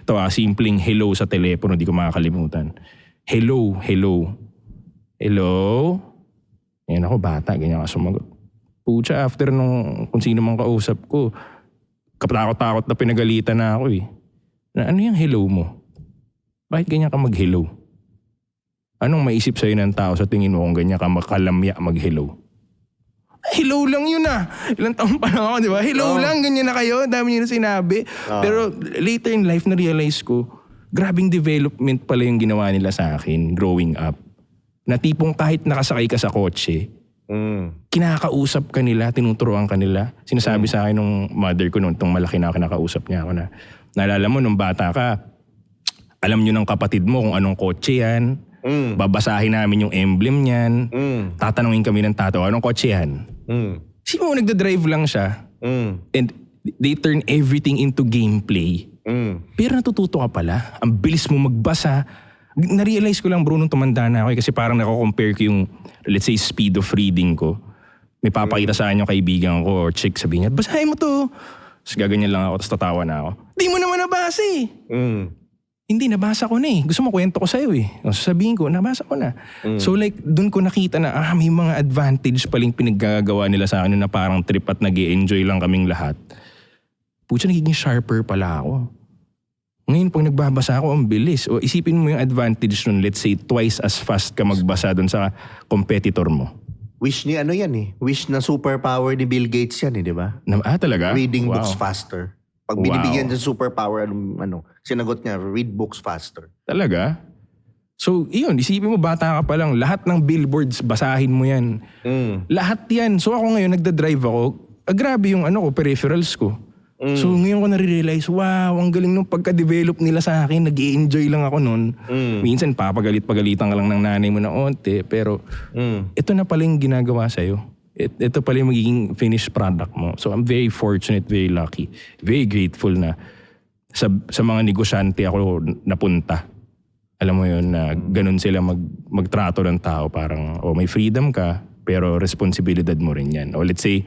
Ito simpleng hello sa telepono, di ko makakalimutan. Hello, hello. Hello? Yan ako, bata, ganyan ka sumagot. Pucha, after nung kung sino mang kausap ko, katakot-takot na pinagalitan na ako eh. Na ano yung hello mo? Bakit ganyan ka mag-hello? Anong maisip sa'yo ng tao sa tingin mo kung ganyan ka makalamya mag-hello? Hello lang yun ah. Ilang taon pa lang ako, di ba? Hello lang, ganyan na kayo. Dami nyo na sinabi. Pero later in life, na-realize ko, grabing development pala yung ginawa nila sa akin growing up. Na tipong kahit nakasakay ka sa kotse, kinakausap ka nila, tinuturuan ka nila. Sinasabi sa akin nung mother ko nung malaki na ako, kinakausap niya ako na, naalala mo nung bata ka, alam nyo ng kapatid mo kung anong kotse yan. Babasahin namin yung emblem niyan. Tatanungin kami ng tato, anong kotse yan? Sino mo nagdadrive lang siya? And they turn everything into gameplay. Pero natututo ka pala. Ang bilis mo magbasa. Na-realize ko lang bro nung tumanda na ako kasi parang nako-compare ko yung let's say speed of reading ko. May papakita sa akin yung kaibigan ko or chick, sabihin niya, basahin mo to. Tapos gaganyan lang ako, tapos tatawa na ako. Di mo naman nabasa eh. Hindi, nabasa ko na eh. Gusto mo kwento ko sa'yo eh. Sabihin ko, nabasa ko na. So like, dun ko nakita na may mga advantage paling pinaggagawa nila sa akin na parang trip at nag-i-enjoy lang kaming lahat. Pucha, nagiging sharper pala ako. Ngayon, pag nagbabasa ako, ang bilis. O isipin mo yung advantage nun, let's say, twice as fast ka magbasa dun sa competitor mo. Wish ni ano yan eh. Wish na superpower ni Bill Gates yan eh, di ba? Talaga? Reading books faster. Pag binibigyan ng superpower, sinagot niya, read books faster. Talaga? So, iyon, isipin mo, bata ka pa lang, lahat ng billboards, basahin mo yan. Lahat yan. So ako ngayon, nagdadrive ako, grabe yung peripherals ko. So ngayon ko nare-realize, wow, ang galing nung pagka-develop nila sa akin, nag-i-enjoy lang ako nun. Minsan, pagalit-pagalitan ka lang ng nanay mo na onte, pero ito na pala yung ginagawa sa'yo. Ito pala yung magiging finished product mo. So I'm very fortunate, very lucky, very grateful na sa mga negosyante ako napunta. Alam mo yun, na ganun sila magtrato ng tao. Parang, may freedom ka, pero responsibilidad mo rin yan. O let's say,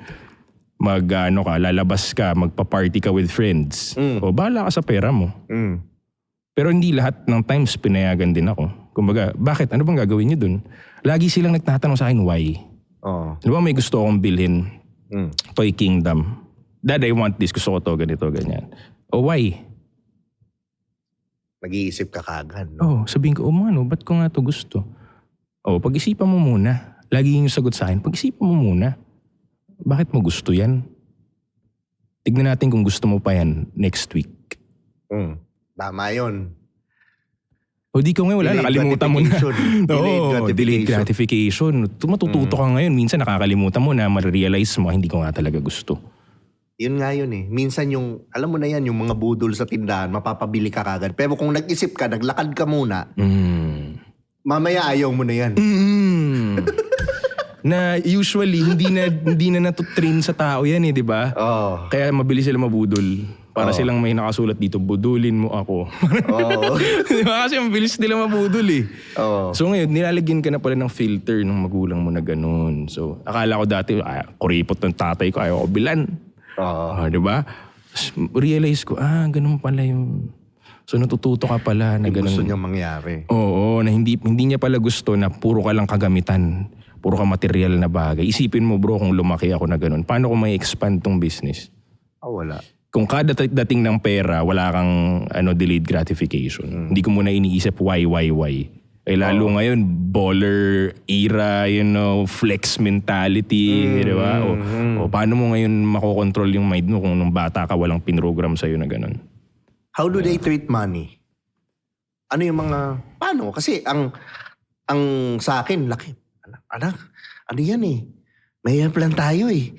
lalabas ka, magpa-party ka with friends. O bahala ka sa pera mo. Pero hindi lahat ng times pinayagan din ako. Kumbaga, bakit? Ano bang gagawin niyo dun? Lagi silang nagtatanong sa akin, why? Di ba may gusto akong bilhin? Toy Kingdom. Dad, I want this. Gusto ko to, ganito, ganyan. O why? Nag-iisip ka kagad. No? Sabihin ko, ba't ko nga to gusto? Pag-isipan mo muna. Lagi yung sagot sa akin, pag-isipan mo muna. Bakit mo gusto yan? Tignan natin kung gusto mo pa yan next week. Tama yun. Di ko ngayon, wala, nakalimutan mo na. Delayed gratification. Matututo ka ngayon. Minsan nakakalimutan mo na ma-realize mo, hindi ko nga talaga gusto. Yun nga yun eh. Minsan yung, alam mo na yan, yung mga budol sa tindahan, mapapabili ka kagad. Pero kung nag-isip ka, naglakad ka muna, mamaya ayaw mo na yan. Na usually, hindi na natutrain sa tao yan eh, di ba? Kaya mabilis sila mabudol. Para silang may nakasulat dito, budulin mo ako. Di ba? Kasi mabilis nila mabudol eh. So ngayon, nilalagyan ka na pala ng filter ng magulang mo na ganun. So akala ko dati, kuripot ng tatay ko, ayaw ko bilan. Di ba? Realize ko, ganun pala yung... So natututo ka pala na ganun. Gusto niya mangyari. Na hindi niya pala gusto na puro ka lang kagamitan. Puro ka material na bagay. Isipin mo bro, kung lumaki ako na ganun, paano ko may expand tong business? Wala. Kung kada dating ng pera, wala kang delayed gratification. Hindi ko muna iniisip why. Lalo ngayon, baller era, flex mentality, di ba? O paano mo ngayon makokontrol yung mind mo kung nung bata ka walang pinrogram sa'yo na ganun? How do they treat money? Ano yung mga, paano? Kasi ang sa akin, laki. Anak, ano yan eh? May plan tayo eh.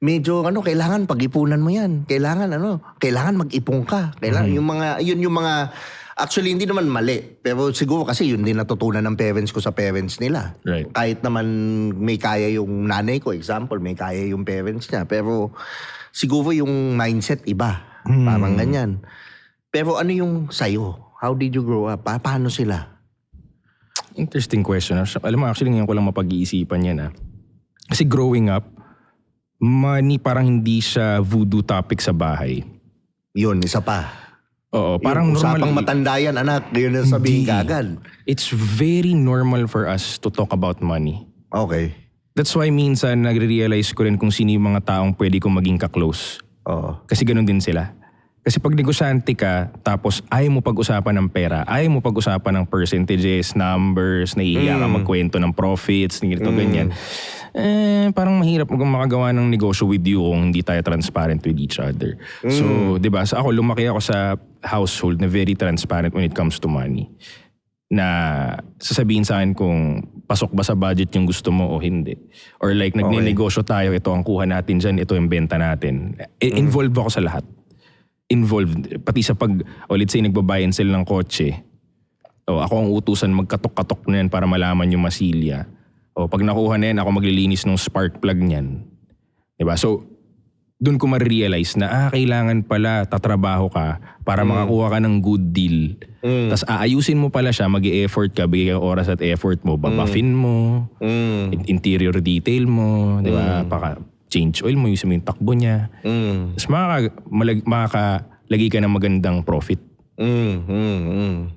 Medyo kailangan pag-ipunan mo yan. Kailangan mag-ipon ka. Kailangan yung mga actually hindi naman mali. Pero siguro kasi yun din natutunan ng parents ko sa parents nila. Right. Kahit naman may kaya yung nanay ko, example, may kaya yung parents niya. Pero siguro yung mindset iba. Parang ganyan. Pero ano yung sayo? How did you grow up? Paano sila? Interesting question. Alam mo, actually ngayon ko lang mapag-iisipan yan. Kasi growing up, money parang hindi siya voodoo topic sa bahay. Yun, isa pa. Oo, parang Usapang normal. matanda yan, anak. Yun ang sabihin Hindi. kagad. It's very normal for us to talk about money. Okay. That's why minsan nagre-realize ko rin kung sino yung mga taong pwede kong maging ka-close. Oo. Kasi ganun din sila. Kasi pag negosyante ka, tapos ayaw mo pag-usapan ng pera, ayaw mo pag-usapan ng percentages, numbers, nahihiya ka magkwento ng profits, ganito, ganyan. Parang mahirap makagawa ng negosyo with you kung hindi tayo transparent with each other. So, di ba? So ako, lumaki ako sa household na very transparent when it comes to money. Na sasabihin sa akin kung pasok ba sa budget yung gusto mo o hindi. Or like nagne-negosyo tayo, ito ang kuha natin dyan, ito yung benta natin. Involved ako sa lahat. Involved. Pati sa let's say nagbabuy and sell ng kotse. Ako ang utusan magkatok-katok na yan para malaman yung masilya. Pag nakuha na yan, ako maglilinis ng spark plug niyan. Diba? So, doon ko ma-realize na kailangan pala tatrabaho ka para makakuha ka ng good deal. Tapos aayusin mo pala siya, mag-e-effort ka, bigay ka oras at effort mo, babafin mo, interior detail mo, di ba? Change oil mo, yung yung takbo niya. Tapos makakalagay ka ng magandang profit.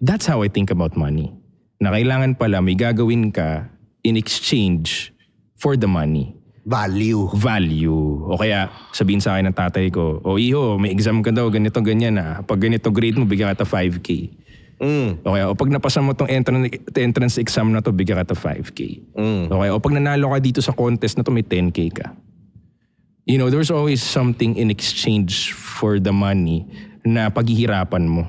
That's how I think about money. Na kailangan pala may gagawin ka in exchange for the money. Value. O kaya sabihin sa akin ng tatay ko, iho, may exam ka daw, ganito, ganyan Pag ganito grade mo, bigyan ka 5K. O kaya, pag napasa mo tong entrance exam na to, bigyan ka 5K. O kaya, pag nanalo ka dito sa contest na to, may 10K ka. You know, there's always something in exchange for the money na paghihirapan mo.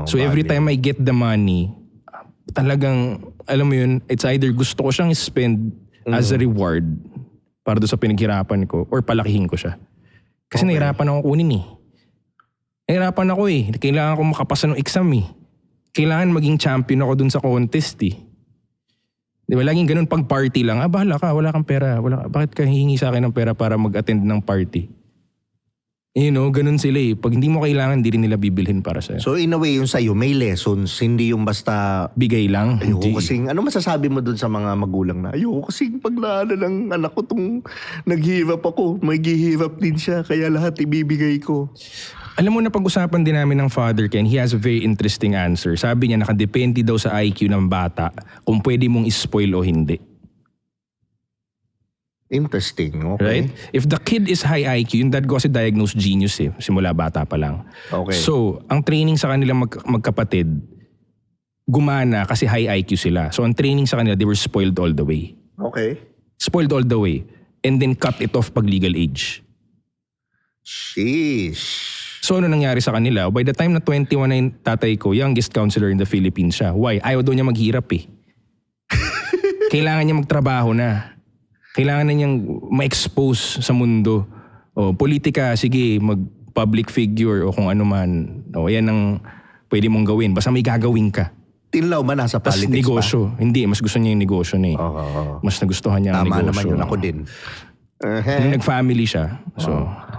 So every time I get the money, talagang, alam mo yun, it's either gusto ko siyang spend as a reward para doon sa pinaghirapan ko or palakihin ko siya. Kasi nahirapan ako kunin Nahirapan ako Kailangan ko makapasa ng exam Kailangan maging champion ako doon sa contest Di ba? Laging ganun pag party lang. Bahala ka, wala kang pera. Bakit ka hihingi sa akin ng pera para mag-attend ng party? You know, ganun sila Pag hindi mo kailangan, hindi rin nila bibilhin para sa'yo. So in a way, yung sa'yo, may lessons. Hindi yung basta... Bigay lang. Ayoko kasing... Ano masasabi mo dun sa mga magulang na, ayoko kasing paglala ng anak ko tong naghihirap ako. May gihirap din siya, kaya lahat ibibigay ko. Alam mo na pag-usapan din namin ng father Ken, he has a very interesting answer. Sabi niya, nakadepende daw sa IQ ng bata kung pwede mong spoil o hindi. Interesting, okay. Right? If the kid is high IQ, yung dad ko kasi diagnosed genius simula bata pa lang. Okay. So, ang training sa kanila magkapatid, gumana kasi high IQ sila. So, ang training sa kanila, they were spoiled all the way. Okay. Spoiled all the way. And then cut it off pag legal age. Sheesh. So ano nangyari sa kanila? By the time na 21 na yung tatay ko, youngest counselor in the Philippines siya. Why? Ayaw daw niya maghirap Kailangan niya magtrabaho na. Kailangan na niyang ma-expose sa mundo. Politika, sige, mag-public figure o kung ano man. Yan ang pwede mong gawin. Basta may gagawin ka. Tinlaw ba nasa Tas politics negosyo. Hindi, mas gusto niya yung negosyo na Mas nagustuhan niya ang Tama negosyo. naman yun, ako din. Nung nag-family siya, so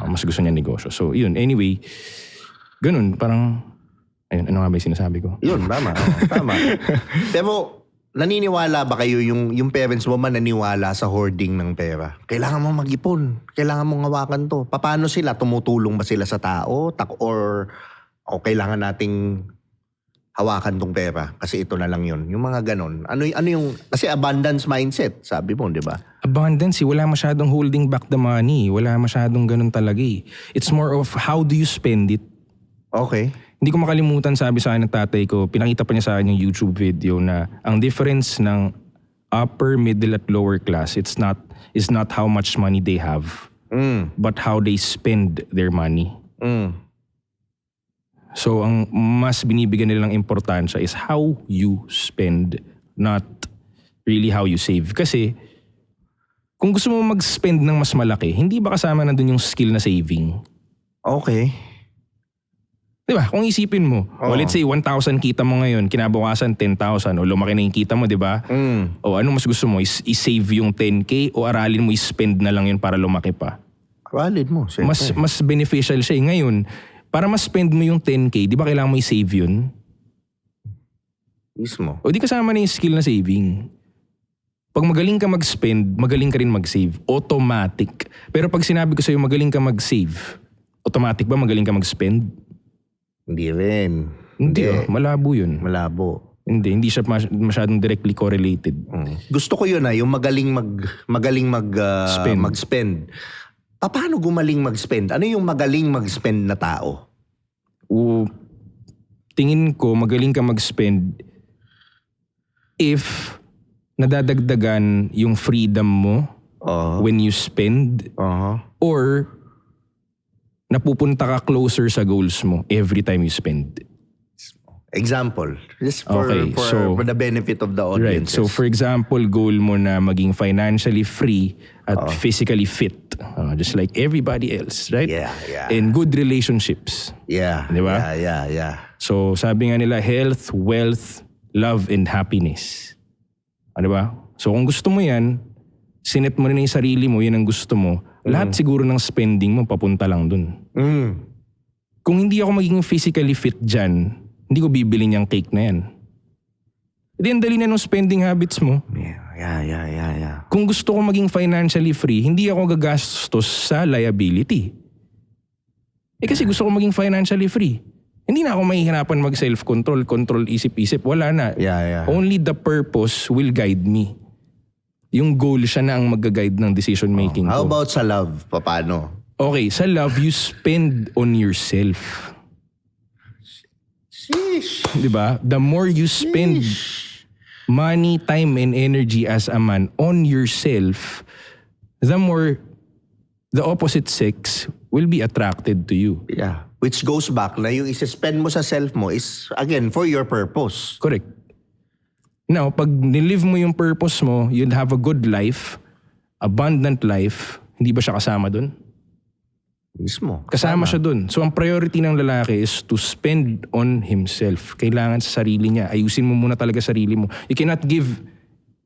mas gusto niya negosyo. So yun, anyway, ganun, parang, ayun, ano nga ba yung sinasabi ko? Yun, tama. Tama. Pero, naniniwala ba kayo yung parents mo man naniwala sa hoarding ng pera? Kailangan mo mag-ipon. Kailangan mong hawakan to. Paano sila? Tumutulong ba sila sa tao? Or kailangan nating hawakan tong pera kasi ito na lang yun. Yung mga ganon. Ano yung, kasi abundance mindset, sabi mo, di ba? Abundance, wala masyadong holding back the money. Wala masyadong ganun talaga It's more of how do you spend it. Okay. Hindi ko makalimutan, sabi sa akin ng tatay ko, pinakita pa niya sa akin yung YouTube video na ang difference ng upper, middle at lower class, is not how much money they have, but how they spend their money. So ang mas binibigyan nila ng importansya is how you spend, not really how you save. Kasi kung gusto mo mag-spend ng mas malaki, hindi ba kasama nandun yung skill na saving? Okay. Diba? Kung isipin mo, let's say 1,000 kita mo ngayon, kinabukasan 10,000 o lumaki na yung kita mo, diba? O ano mas gusto mo? I-save yung 10K o aralin mo i-spend na lang yun para lumaki pa? Valid mo. Mas beneficial siya Ngayon, para mas-spend mo yung 10K, di ba kailangan mo i-save yun? Mismo. O di kasama na yung skill na saving. Pag magaling ka mag-spend, magaling ka rin mag-save. Automatic. Pero pag sinabi ko sa'yo magaling ka mag-save, automatic ba magaling ka mag-spend? Hindi rin. Hindi, malabo yun. Malabo. Hindi siya masyadong directly correlated. Gusto ko yun yung magaling Spend. mag-spend. Paano gumaling mag-spend? Ano yung magaling mag-spend na tao? Tingin ko magaling ka mag-spend if nadadagdagan yung freedom mo when you spend or napupunta ka closer sa goals mo every time you spend. Example, just for the benefit of the Right. audience. So for example, goal mo na maging financially free at physically fit. Just like everybody else, right? Yeah. And good relationships. Yeah. Di ba? Yeah. So sabi nga nila, health, wealth, love, and happiness. Di ba? So kung gusto mo yan, sinet mo rin yung sarili mo, yan ang gusto mo, lahat siguro ng spending mo papunta lang dun. Kung hindi ako magiging physically fit dyan, hindi ko bibili niyang cake na yan. Hindi, ang dali na ng spending habits mo. Yeah. Kung gusto ko maging financially free, hindi ako gagastos sa liability. Kasi gusto ko maging financially free. Hindi na ako mahihirapan mag-self-control, control isip-isip. Wala na. Yeah. Only the purpose will guide me. Yung goal siya na ang mag-guide ng decision making How ko. about sa love? Paano? Okay, sa love, you spend on yourself. Sheesh. Diba? The more you spend money, time, and energy as a man on yourself, the more the opposite sex will be attracted to you. Yeah. Which goes back na yung isa-spend mo sa self mo is, again, for your purpose. Correct. Now, pag nilive mo yung purpose mo, you'll have a good life, abundant life. Hindi ba siya kasama dun? Mismo. Kasama siya dun. So, ang priority ng lalaki is to spend on himself. Kailangan sa sarili niya. Ayusin mo muna talaga sarili mo. You cannot give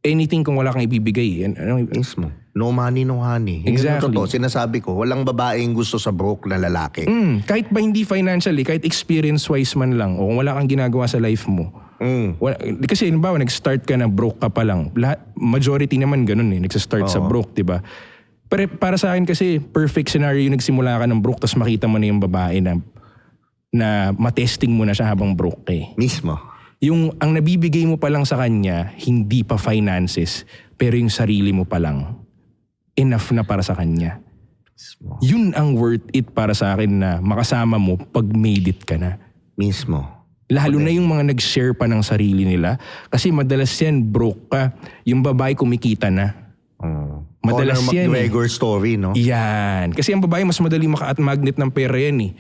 anything kung wala kang ibibigay. Mismo. No money, no honey. Exactly. Yun yung totoo. Sinasabi ko, walang babaeng gusto sa broke na lalaki. Kahit ba hindi financially, kahit experience-wise man lang, o kung wala kang ginagawa sa life mo. Kasi, halimbawa, nag-start ka na broke ka pa lang. Majority naman ganun nag-start sa broke, diba? Pero para sa akin kasi, perfect scenario yung nagsimula ka ng broke tapos makita mo na yung babae na matesting mo na siya habang broke ka Mismo. Yung ang nabibigay mo pa lang sa kanya, hindi pa finances, pero yung sarili mo pa lang, enough na para sa kanya. Mismo. Yun ang worth it para sa akin na makasama mo pag made it ka na. Mismo. Lalo na yung mga nag-share pa ng sarili nila. Kasi madalas yan, broke ka, yung babae kumikita na. Madalas Conor yan McGregor story, no? Yan. Kasi ang babae mas madali maka-magnet ng pera yan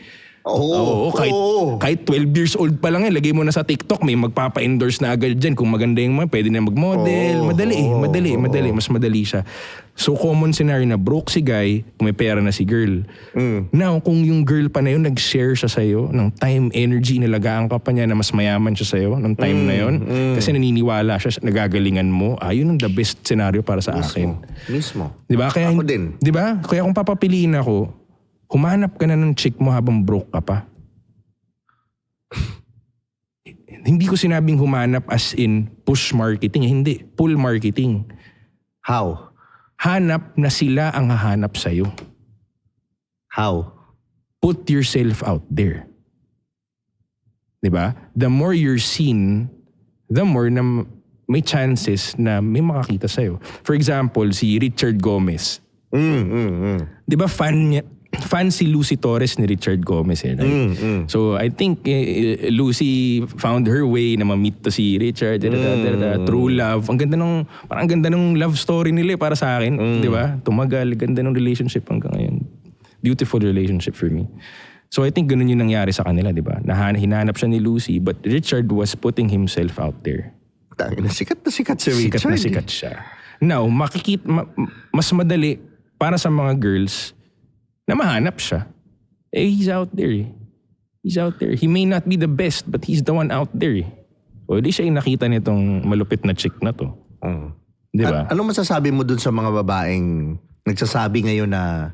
kahit 12 years old pa lang lagay mo na sa TikTok, may magpapa-endorse na agad dyan. Kung maganda yung pwede na mag-model. Madali. Mas madali siya. So common scenario na broke si guy, kung may pera na si girl. Now, kung yung girl pa na yun, nag-share siya sa'yo ng time, energy, nilagaan ka pa niya na mas mayaman siya sa'yo ng time na yun. Kasi naniniwala siya, nagagalingan mo. Yun ang the best scenario para sa akin. Mismo. Diba? Kaya, Ako din. Diba? Kaya kung papapiliin ako, humanap ka na ng chick mo habang broke ka pa. Hindi ko sinabing humanap as in push marketing. Hindi. Pull marketing. How? Hanap na sila ang hahanap sa'yo. How? Put yourself out there. Diba? The more you're seen, the more na may chances na may makakita sa'yo. For example, si Richard Gomez. Diba fan si Lucy Torres ni Richard Gomez right? So I think Lucy found her way na ma-meet to si Richard, true love. Parang ganda ng love story nila para sa akin, di ba? Tumagal, ganda ng relationship hanggang ngayon. Beautiful relationship for me. So I think ganun yung nangyari sa kanila, di ba? Hinanap siya ni Lucy, but Richard was putting himself out there. Sikat na sikat si Richard. Sikat na sikat siya. Now, mas madali para sa mga girls na mahanap siya. He's out there. He's out there. He may not be the best, but he's the one out there. O di siya yung nakita nitong malupit na chick na to. Di ba? Ano masasabi mo dun sa mga babaeng nagsasabi ngayon na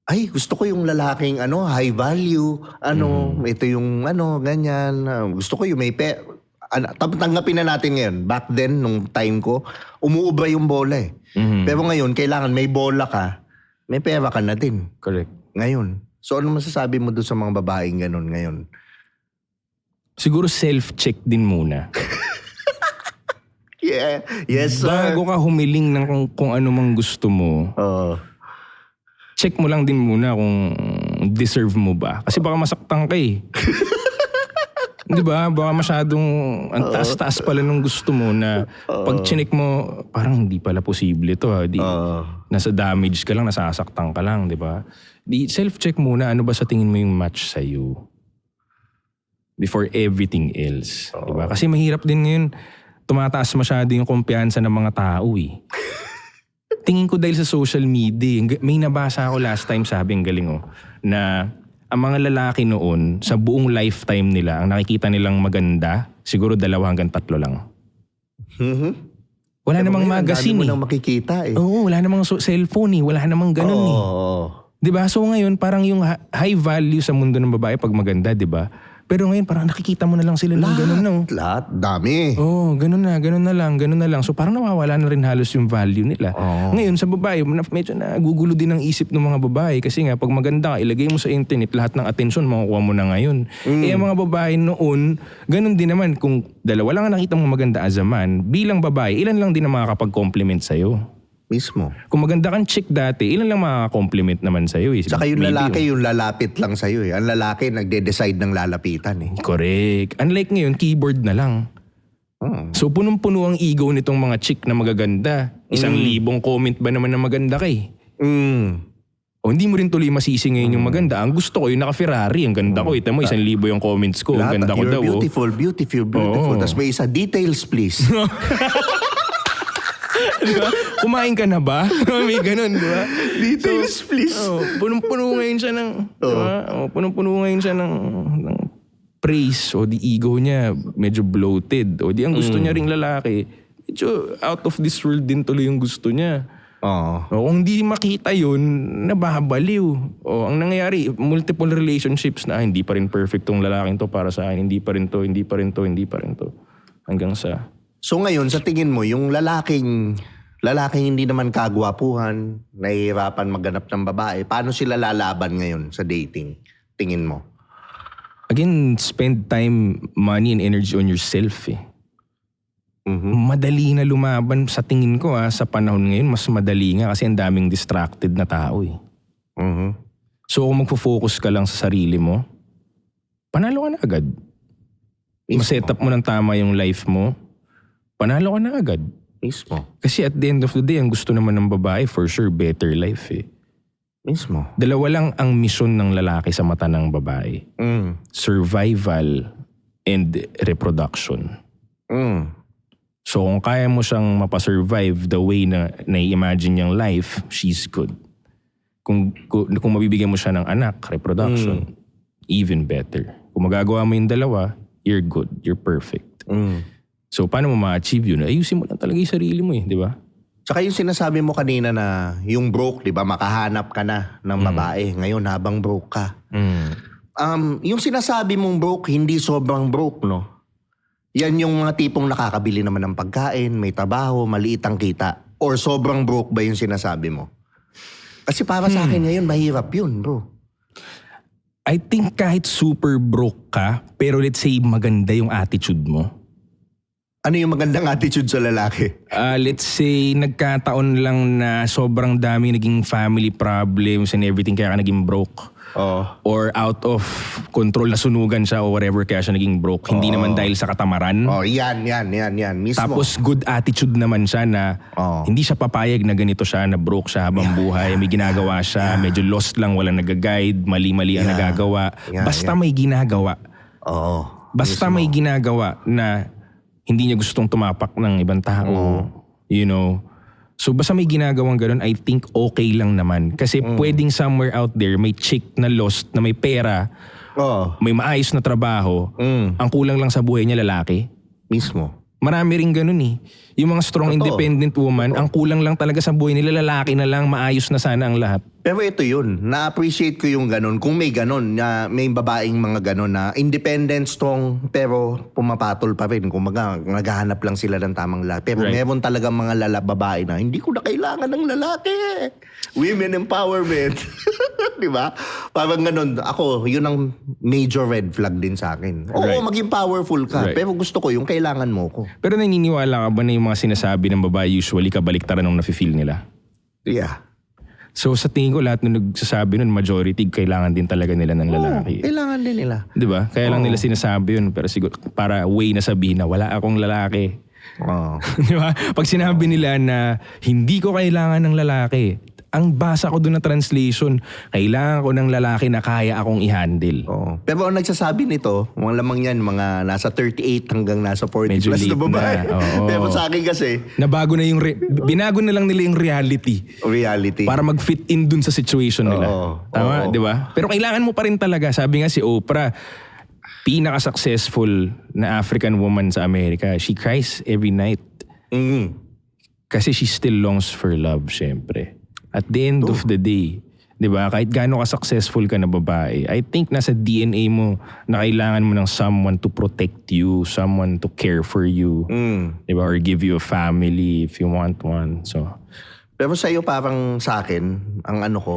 ay, gusto ko yung lalaking high value, ito yung ganyan. Gusto ko yung may tanggapin na natin ngayon. Back then, nung time ko, umuubra yung bola Pero ngayon, kailangan may bola ka, may pera ka na din. Correct. Ngayon. So ano masasabi mo doon sa mga babaeng ganun ngayon? Siguro self-check din muna. Yeah. Yes, sir. Bago ka humiling ng kung ano mang gusto mo, Oo. check mo lang din muna kung deserve mo ba. Kasi baka masaktan ka eh. Di ba? Baka masyadong ang taas-taas pala nung gusto mo na pag chinek mo, parang hindi pala posible to. Nasa damage ka lang, nasasaktan ka lang, di ba? Self-check muna, ano ba sa tingin mo yung match sa'yo? Before everything else. Di ba? Kasi mahirap din ngayon, tumataas masyado yung kumpiyansa ng mga tao eh. Tingin ko dahil sa social media, may nabasa ako last time, sabi ang galing na ang mga lalaki noon, sa buong lifetime nila, ang nakikita nilang maganda, siguro 2 hanggang 3 lang. Wala namang magazine Dami mo eh. nang makikita eh. Oo, wala namang cellphone eh. Wala namang ganun eh. Oo. Diba? So ngayon, parang yung high value sa mundo ng babae pag maganda, diba? Pero ngayon, parang nakikita mo na lang sila ng ganun, no? Lahat. Dami. Oo, ganun na lang. So parang nawawala na rin halos yung value nila. Ngayon sa babae, medyo nagugulo din ang isip ng mga babae kasi nga pag maganda ka, ilagay mo sa internet, lahat ng atensyon makukuha mo na ngayon. Eh ang mga babae noon, ganun din naman. Kung dalawa lang ang nakita mo maganda as a man, bilang babae, ilan lang din ang makakapag-compliment sa'yo. Mismo. Kung maganda kang chick dati, ilan lang makaka-compliment naman sa'yo. Eh. Tsaka yung Maybe lalaki, yung lalapit lang sa'yo eh. Ang lalaki, nagde-decide ng lalapitan eh. Correct. Unlike ngayon, keyboard na lang. So punong-puno ang ego nitong mga chick na magaganda. 1,000 comment ba naman na maganda kay? O hindi mo rin tuloy masisi ngayon yung maganda. Ang gusto ko yung naka-Ferrari. Ang ganda ko. Ito mo, 1,000 yung comments ko. Ang ganda ko daw. You're beautiful. Tapos may isa, details please. Diba? Kumain ka na ba? May ganun, di ba? Details please. Punong-puno ngayon siya ng, diba? Punong-puno ngayon siya ng praise. O di ego niya, medyo bloated. O di ang gusto niya ring lalaki, medyo out of this world din tuloy yung gusto niya. O kung di makita yun, nababaliw. O ang nangyayari, multiple relationships na hindi pa rin perfect tong lalaking to para sa akin. Hindi pa rin to. Hanggang sa... So ngayon, sa tingin mo, yung lalaking hindi naman kagwapuhan, nahihirapan maghanap ng babae, paano sila lalaban ngayon sa dating? Tingin mo? Again, spend time, money, and energy on yourself eh. Madali na lumaban sa tingin ko sa panahon ngayon, mas madali nga kasi ang daming distracted na tao eh. So kung magfo-focus ka lang sa sarili mo, panalo ka na agad. Maset up mo ng tama yung life mo, panalo ka na agad. Mismo. Kasi at the end of the day, ang gusto naman ng babae, for sure, better life eh. Mismo. 2 lang ang misyon ng lalaki sa mata ng babae. Survival and reproduction. So kung kaya mo siyang mapasurvive the way na nai-imagine niyang life, she's good. Kung mabibigyan mo siya ng anak, reproduction, even better. Kung magagawa mo yung 2, you're good, you're perfect. So paano mo ma-achieve yun? Ayusin mo lang talaga yung sarili mo di ba? Tsaka yung sinasabi mo kanina na yung broke, di ba, makahanap ka na ng babae ngayon habang broke ka. Yung sinasabi mong broke, hindi sobrang broke, no? Yan yung mga tipong nakakabili naman ng pagkain, may trabaho, maliit ang kita. Or sobrang broke ba yung sinasabi mo? Kasi para sa akin ngayon, mahirap yun, bro. I think kahit super broke ka, pero let's say maganda yung attitude mo. Ano yung magandang attitude sa lalaki? Let's say nagkataon lang na sobrang dami naging family problems and everything kaya ka naging broke. Or out of control na sunugan siya or whatever kaya siya naging broke. Hindi naman dahil sa katamaran. Yan. Mismo. Tapos good attitude naman siya na hindi siya papayag na ganito siya, na broke siya habang buhay. May ginagawa siya, medyo lost lang, walang nag-guide, mali-mali ang nagagawa. Basta may ginagawa. Basta may ginagawa na hindi niya gustong tumapak ng ibang tao. You know. So basta may ginagawang ganun, I think okay lang naman. Kasi pwedeng somewhere out there, may chick na lost, na may pera, may maayos na trabaho, ang kulang lang sa buhay niya lalaki. Mismo. Marami rin ganun eh. Yung mga strong independent woman, ang kulang lang talaga sa buhay nila lalaki na lang, maayos na sana ang lahat. Pero ito yun, na-appreciate ko yung ganun. Kung may ganun, na may babaeng mga ganun na independent, strong, pero pumapatol pa rin. Kung naghahanap lang sila ng tamang lalaki. Pero Right. meron talaga mga babae na hindi ko na kailangan ng lalaki. Women empowerment. Di ba? Parang ganun. Ako, yun ang major red flag din sa akin. Oo, Right. maging powerful ka. Right. Pero gusto ko yung kailangan mo ko. Pero naniniwala ka ba na yung mga sinasabi ng babae usually kabaliktaran ng nafe-feel nila? Yeah. So sa tingin ko lahat ng nagsasabi nun, majority, kailangan din talaga nila ng lalaki. Kailangan din nila. Di ba? Kaya lang nila sinasabi yun. Pero siguro, para way na sabihin na wala akong lalaki. Oo. Di ba? Pag sinabi nila na hindi ko kailangan ng lalaki, ang basa ko doon na translation, kailangan ko ng lalaki na kaya akong i-handle. Oo. Pero ang nagsasabi nito, mga lamang yan, mga nasa 38 hanggang nasa 40 Medyo plus na late babae. na, oo. Pero sa akin kasi, Nabago na yung, binago na lang nila yung reality reality. para mag-fit in dun sa situation nila. Oo. Tama, Oo. di ba? Pero kailangan mo pa rin talaga. Sabi nga si Oprah, pinaka-successful na African woman sa Amerika. She cries every night. Kasi she still longs for love, syempre. At the end of the day, di ba, kahit gaano ka-successful ka na babae, I think nasa DNA mo na kailangan mo ng someone to protect you, someone to care for you, di ba, or give you a family if you want one. So, Pero sa iyo parang sa akin, ang ano ko,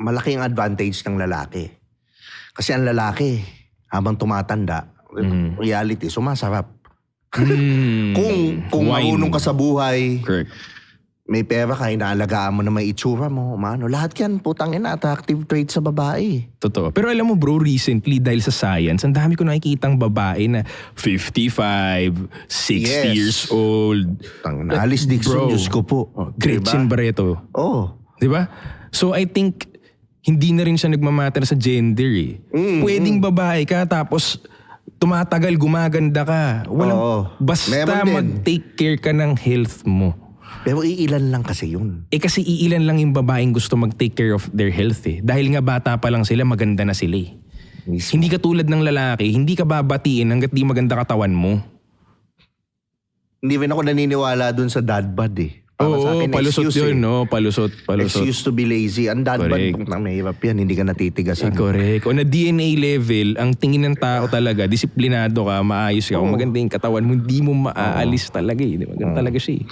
malaking advantage ng lalaki. Kasi ang lalaki, habang tumatanda, reality, sumasarap. Kung wine. marunong ka sa buhay, correct. may pera ka, inaalagaan mo na may itsura mo, lahat yan, putang ina, attractive trait sa babae. Totoo. Pero alam mo bro, recently dahil sa science, ang dami ko nakikitang babae na 55, 60 Yes. years old. Alice Dixon, Bro. Diyos ko po. Gretchen Barreto. Oh. Di ba? So I think, hindi na rin siya nagmamatter sa gender eh. Pwedeng babae ka tapos tumatagal, gumaganda ka. Walang, Oo. basta Meron din. mag-take care ka ng health mo. Pero iilan lang kasi yun. Kasi iilan lang yung babaeng gusto mag-take care of their health eh. Dahil nga bata pa lang sila, maganda na sila eh. Mismo. Hindi ka tulad ng lalaki, hindi ka babatiin hanggat di maganda katawan mo. Hindi rin ako naniniwala dun sa dad bod eh. Para sa Oo, akin, palusot excuse yun, eh. no? Palusot. Excuse to be lazy. Ang dad bod, Correct. putang mahirap yan. Hindi ka natitigasan. Correct. O na DNA level, ang tingin ng tao talaga, disiplinado ka, maayos ka, kung maganda yung katawan mo, hindi mo maaalis talaga eh. Di ba? Ganun talaga siya eh.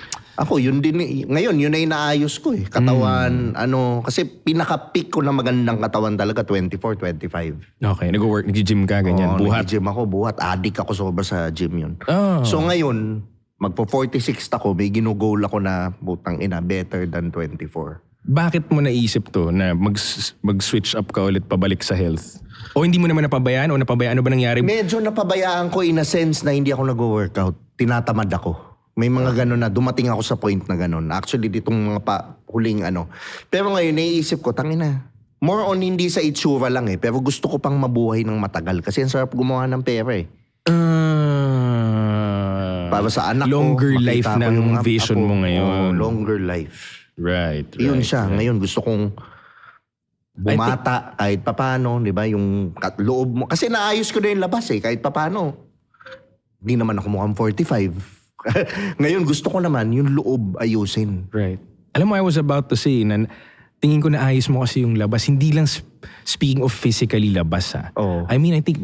Ako, yun din. Ngayon, yun na inaayos ko eh. Katawan, kasi pinaka-peak ko na magandang katawan talaga, 24, 25. Okay, nag-work, nag-gym ka, ganyan. Oo, Buhat. nag-gym ako, buhat. Addict ako sobra sa gym yun. Oh. So ngayon, magpo-46 ako, may ginugol ako na butang ina, better than 24. Bakit mo naisip to na mag-switch up ka ulit pabalik sa health? O hindi mo naman napabayaan o napabayaan? Ano ba nangyari? Medyo napabayaan ko in a sense na hindi ako nag-workout. Tinatamad ako. May mga ganun na dumating ako sa point na ganun. Actually, ditong mga huling ano. Pero ngayon, naiisip ko, tangina. More on hindi sa itsura lang eh. Pero gusto ko pang mabuhay ng matagal. Kasi ang sarap gumawa ng pera eh. Para sa anak longer ko, life makita ko yung ng vision ako. mo ngayon. Oh, longer life. Right. Yun siya. Ngayon gusto kong bumata kahit papano, di ba? Yung loob mo. Kasi naayos ko na yung labas eh, kahit papano. Hindi naman ako mukhang 45. Ngayon gusto ko naman yung loob ayusin. Right. Alam mo, I was about to say na tingin ko na ayos mo kasi yung labas. Hindi lang speaking of physically labas ha. Oo. I mean, I think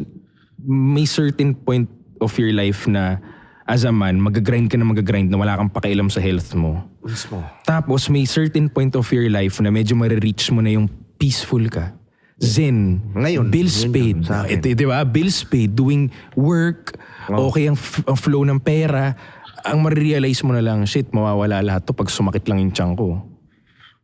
may certain point of your life na as a man, mag-grind ka na wala kang pakialam sa health mo. Mismo. Tapos may certain point of your life na medyo marireach mo na yung peaceful ka. Zen. Ngayon, Bills yun paid. yun sa akin. Ito, di ba? Bills paid. Doing work. Okay ang flow ng pera. Ang marirealize mo na lang, shit, mawawala lahat to pag sumakit lang yung tiyan ko.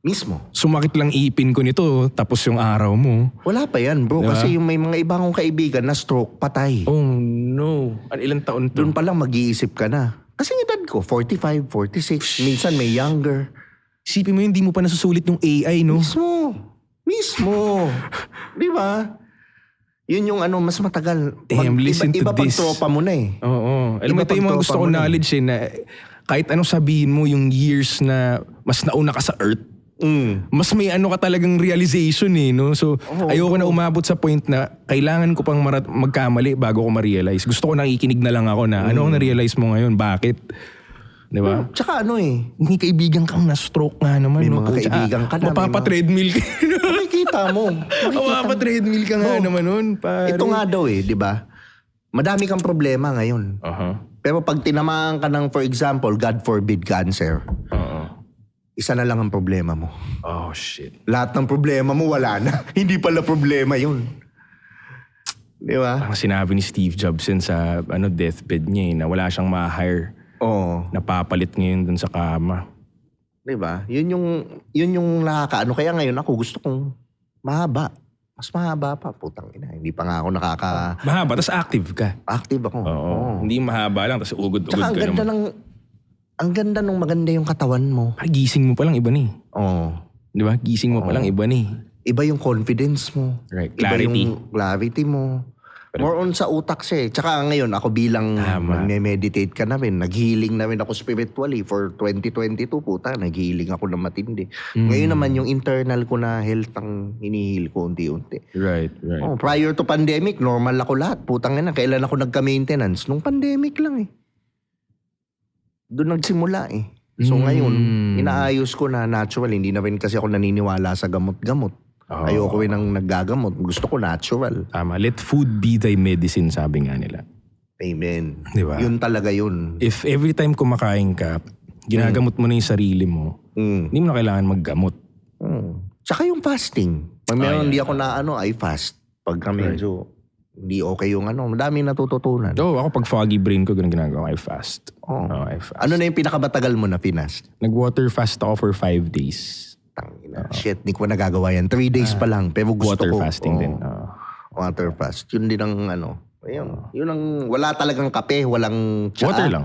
Mismo. Sumakit lang ipin ko nito, tapos yung araw mo. Wala pa yan bro. Diba? Kasi yung may mga ibang kong kaibigan na stroke, patay. Oh no. Ilang taon to? Doon pa lang mag-iisip ka na. Kasi yung edad ko, 45, 46. Minsan may younger. Isipin mo yun, hindi mo pa nasusulit yung AI, no? Mismo. Di ba? Yun yung mas matagal. Damn, listen to iba pag this. tropa mo na eh. Oo. Alam mo, Iba ito yung mga pag gusto tropa kong mo na knowledge eh, na kahit anong sabihin mo, yung years na mas nauna ka sa Earth, mas may ka talagang realization eh, no? So, ayoko na umabot sa point na kailangan ko pang magkamali bago ko ma-realize. Gusto ko nakikinig na lang ako na ano ang na-realize mo ngayon, bakit? Di ba? Tsaka ano eh. May kaibigan kang na-stroke nga naman. May no? mga kaibigan ka na, may Mapapa-treadmill ka. Makikita mo. Mapapa-treadmill ka nga naman nun. Pare. Ito nga daw eh, di ba? Madami kang problema ngayon. Pero pag tinamaan ka ng, for example, God forbid, cancer, isa na lang ang problema mo. Oh, shit. Lahat ng problema mo wala na. Hindi pala problema yun. Di ba? Ang sinabi ni Steve Jobs yun sa deathbed niya na wala siyang ma-hire. Oo. Napapalit ngayon dun sa kama. Di ba? Yun yung nakakaano. Kaya ngayon ako gusto kong mahaba. Mas mahaba pa. Putang ina. Hindi pa nga ako Mahaba, tas active ka. active ako. Oo. Hindi mahaba lang, tas ugod-ugod Tsaka ka naman. ang ganda nung maganda yung katawan mo. Parang gising mo palang iba ni. Oo. Di ba? Gising mo palang iba ni. Iba yung confidence mo. Right. Iba Clarity. yung clarity mo. More on sa utak siya eh. Tsaka ngayon, ako bilang nag-meditate ka na rin, nag-healing na rin ako spiritually for 2022, puta, nag-healing ako ng matindi. Ngayon naman, yung internal ko na health ang hinihil ko unti-unti. Right. Oh, prior to pandemic, normal ako lahat. Putang ina, kailan ako nagka-maintenance? Nung pandemic lang eh. Doon nagsimula eh. So ngayon, inaayos ko na natural. Hindi na rin kasi ako naniniwala sa gamot-gamot. Ayoko rin ng naggagamot. Gusto ko natural. Tama. Let food be thy medicine, sabi nga nila. Amen. Di ba? Yun talaga yun. If every time kumakain ka, ginagamot mo na yung sarili mo, hindi mo na kailangan maggamot. Tsaka yung fasting. Pag meron hindi ako na I fast. Pagka medyo hindi okay yung madami natututunan. Ako pag foggy brain ko, ganun ginagawa. I fast. I fast. Ano na yung pinakamatagal mo na finast? Nag-water fast ako for 5 days. Tangina. Shit, di ko nagagawa yan. 3 days pa lang. Pero gusto Water ko. fasting din. Water fast. Yun din ang Yun ang, wala talagang kape, walang tsaa. Water lang.